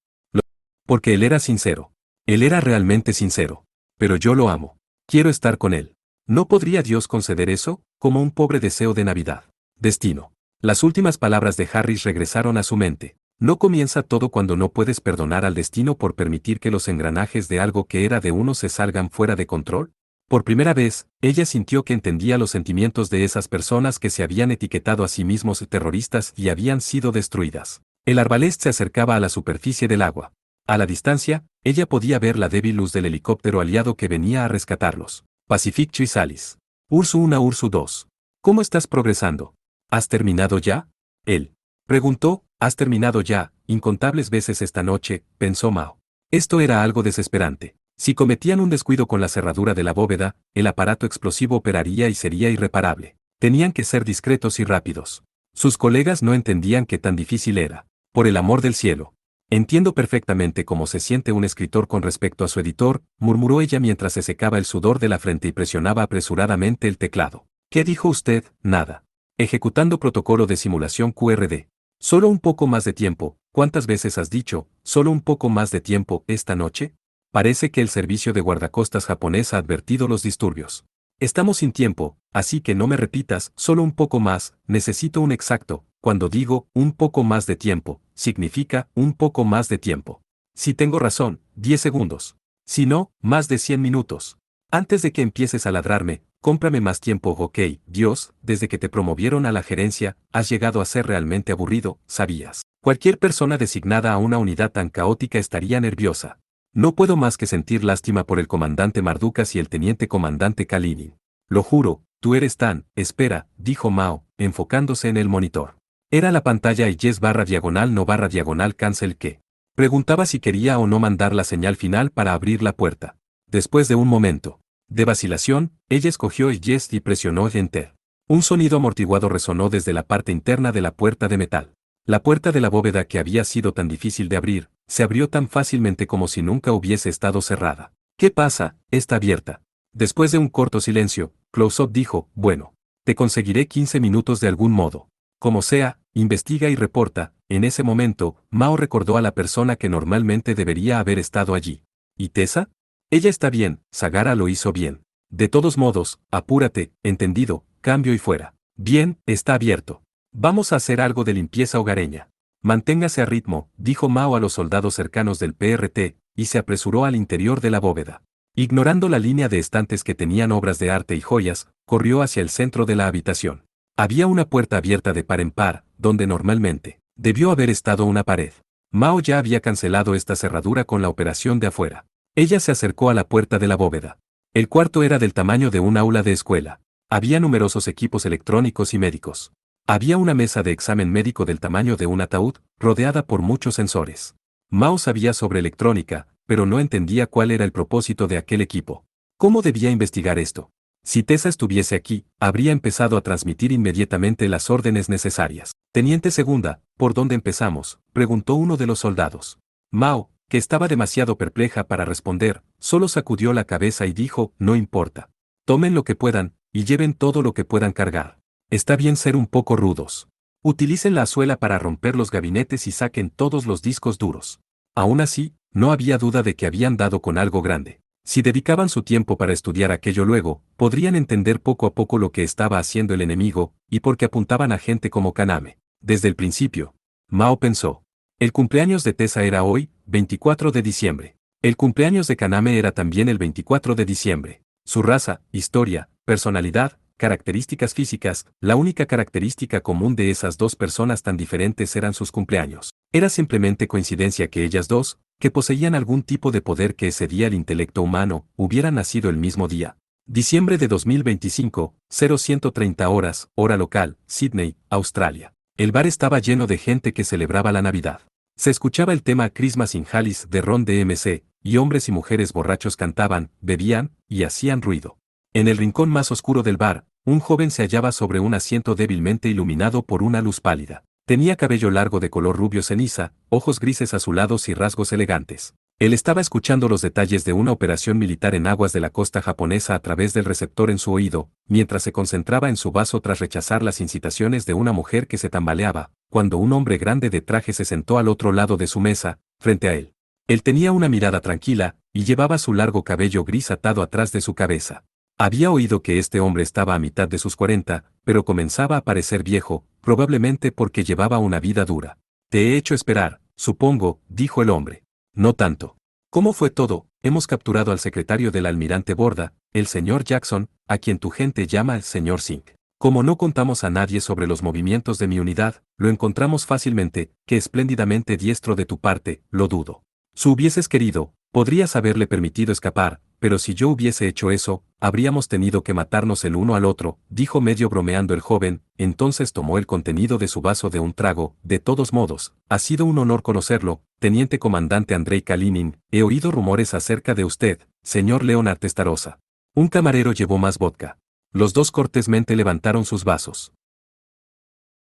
Porque él era sincero. Él era realmente sincero. Pero yo lo amo. Quiero estar con él. ¿No podría Dios conceder eso, como un pobre deseo de Navidad? Destino. Las últimas palabras de Harris regresaron a su mente. ¿No comienza todo cuando no puedes perdonar al destino por permitir que los engranajes de algo que era de uno se salgan fuera de control? Por primera vez, ella sintió que entendía los sentimientos de esas personas que se habían etiquetado a sí mismos terroristas y habían sido destruidas. El arbalest se acercaba a la superficie del agua. A la distancia, ella podía ver la débil luz del helicóptero aliado que venía a rescatarlos. Pacific Chrysalis. Ursu 1 Ursu 2. ¿Cómo estás progresando? ¿Has terminado ya? Él preguntó, ¿has terminado ya? Incontables veces esta noche, pensó Mao. Esto era algo desesperante. Si cometían un descuido con la cerradura de la bóveda, el aparato explosivo operaría y sería irreparable. Tenían que ser discretos y rápidos. Sus colegas no entendían qué tan difícil era. Por el amor del cielo. Entiendo perfectamente cómo se siente un escritor con respecto a su editor, murmuró ella mientras se secaba el sudor de la frente y presionaba apresuradamente el teclado. ¿Qué dijo usted? Nada. Ejecutando protocolo de simulación QRD. Solo un poco más de tiempo. ¿Cuántas veces has dicho, solo un poco más de tiempo, esta noche? Parece que el servicio de guardacostas japonés ha advertido los disturbios. Estamos sin tiempo, así que no me repitas, solo un poco más, necesito un exacto. Cuando digo, un poco más de tiempo, significa, un poco más de tiempo. Si tengo razón, 10 segundos. Si no, más de 100 minutos. Antes de que empieces a ladrarme, cómprame más tiempo, ok. Dios, desde que te promovieron a la gerencia, has llegado a ser realmente aburrido, ¿sabías? Cualquier persona designada a una unidad tan caótica estaría nerviosa. No puedo más que sentir lástima por el comandante Mardukas y el teniente comandante Kalinin. Lo juro, tú eres tan, espera, dijo Mao, enfocándose en el monitor. Era la pantalla y yes barra diagonal no barra diagonal cancel que. Preguntaba si quería o no mandar la señal final para abrir la puerta. Después de un momento de vacilación, ella escogió el yes y presionó enter. Un sonido amortiguado resonó desde la parte interna de la puerta de metal. La puerta de la bóveda que había sido tan difícil de abrir, se abrió tan fácilmente como si nunca hubiese estado cerrada. ¿Qué pasa? Está abierta. Después de un corto silencio, Close-up dijo, bueno, te conseguiré 15 minutos de algún modo. Como sea, investiga y reporta. En ese momento, Mao recordó a la persona que normalmente debería haber estado allí. ¿Y Tessa? Ella está bien, Sagara lo hizo bien. De todos modos, apúrate, entendido, cambio y fuera. Bien, está abierto. Vamos a hacer algo de limpieza hogareña. Manténgase a ritmo, dijo Mao a los soldados cercanos del PRT, y se apresuró al interior de la bóveda. Ignorando la línea de estantes que tenían obras de arte y joyas, corrió hacia el centro de la habitación. Había una puerta abierta de par en par, donde normalmente debió haber estado una pared. Mao ya había cancelado esta cerradura con la operación de afuera. Ella se acercó a la puerta de la bóveda. El cuarto era del tamaño de un aula de escuela. Había numerosos equipos electrónicos y médicos. Había una mesa de examen médico del tamaño de un ataúd, rodeada por muchos sensores. Mao sabía sobre electrónica, pero no entendía cuál era el propósito de aquel equipo. ¿Cómo debía investigar esto? Si Tessa estuviese aquí, habría empezado a transmitir inmediatamente las órdenes necesarias. Teniente Segunda, ¿por dónde empezamos?, preguntó uno de los soldados. Mao, que estaba demasiado perpleja para responder, solo sacudió la cabeza y dijo, no importa. Tomen lo que puedan, y lleven todo lo que puedan cargar. Está bien ser un poco rudos. Utilicen la suela para romper los gabinetes y saquen todos los discos duros. Aún así, no había duda de que habían dado con algo grande. Si dedicaban su tiempo para estudiar aquello luego, podrían entender poco a poco lo que estaba haciendo el enemigo, y por qué apuntaban a gente como Kaname. Desde el principio, Mao pensó. El cumpleaños de Tessa era hoy, 24 de diciembre. El cumpleaños de Kaname era también el 24 de diciembre. Su raza, historia, personalidad, características físicas, la única característica común de esas dos personas tan diferentes eran sus cumpleaños. Era simplemente coincidencia que ellas dos, que poseían algún tipo de poder que excedía el intelecto humano, hubieran nacido el mismo día. Diciembre de 2025, 0130 horas, hora local, Sydney, Australia. El bar estaba lleno de gente que celebraba la Navidad. Se escuchaba el tema Christmas in Hallis de Ron DMC, y hombres y mujeres borrachos cantaban, bebían, y hacían ruido. En el rincón más oscuro del bar, un joven se hallaba sobre un asiento débilmente iluminado por una luz pálida. Tenía cabello largo de color rubio ceniza, ojos grises azulados y rasgos elegantes. Él estaba escuchando los detalles de una operación militar en aguas de la costa japonesa a través del receptor en su oído, mientras se concentraba en su vaso tras rechazar las incitaciones de una mujer que se tambaleaba, cuando un hombre grande de traje se sentó al otro lado de su mesa, frente a él. Él tenía una mirada tranquila, y llevaba su largo cabello gris atado atrás de su cabeza. Había oído que este hombre estaba a mitad de sus 40, pero comenzaba a parecer viejo, probablemente porque llevaba una vida dura. Te he hecho esperar, supongo, dijo el hombre. No tanto. ¿Cómo fue todo? Hemos capturado al secretario del almirante Borda, el señor Jackson, a quien tu gente llama el señor Singh. Como no contamos a nadie sobre los movimientos de mi unidad, lo encontramos fácilmente, que espléndidamente diestro de tu parte, lo dudo. Si hubieses querido, podrías haberle permitido escapar, pero si yo hubiese hecho eso, habríamos tenido que matarnos el uno al otro, dijo medio bromeando el joven, entonces tomó el contenido de su vaso de un trago. De todos modos, ha sido un honor conocerlo, teniente comandante Andrei Kalinin, he oído rumores acerca de usted, señor Leonard Testarossa. Un camarero llevó más vodka. Los dos cortésmente levantaron sus vasos.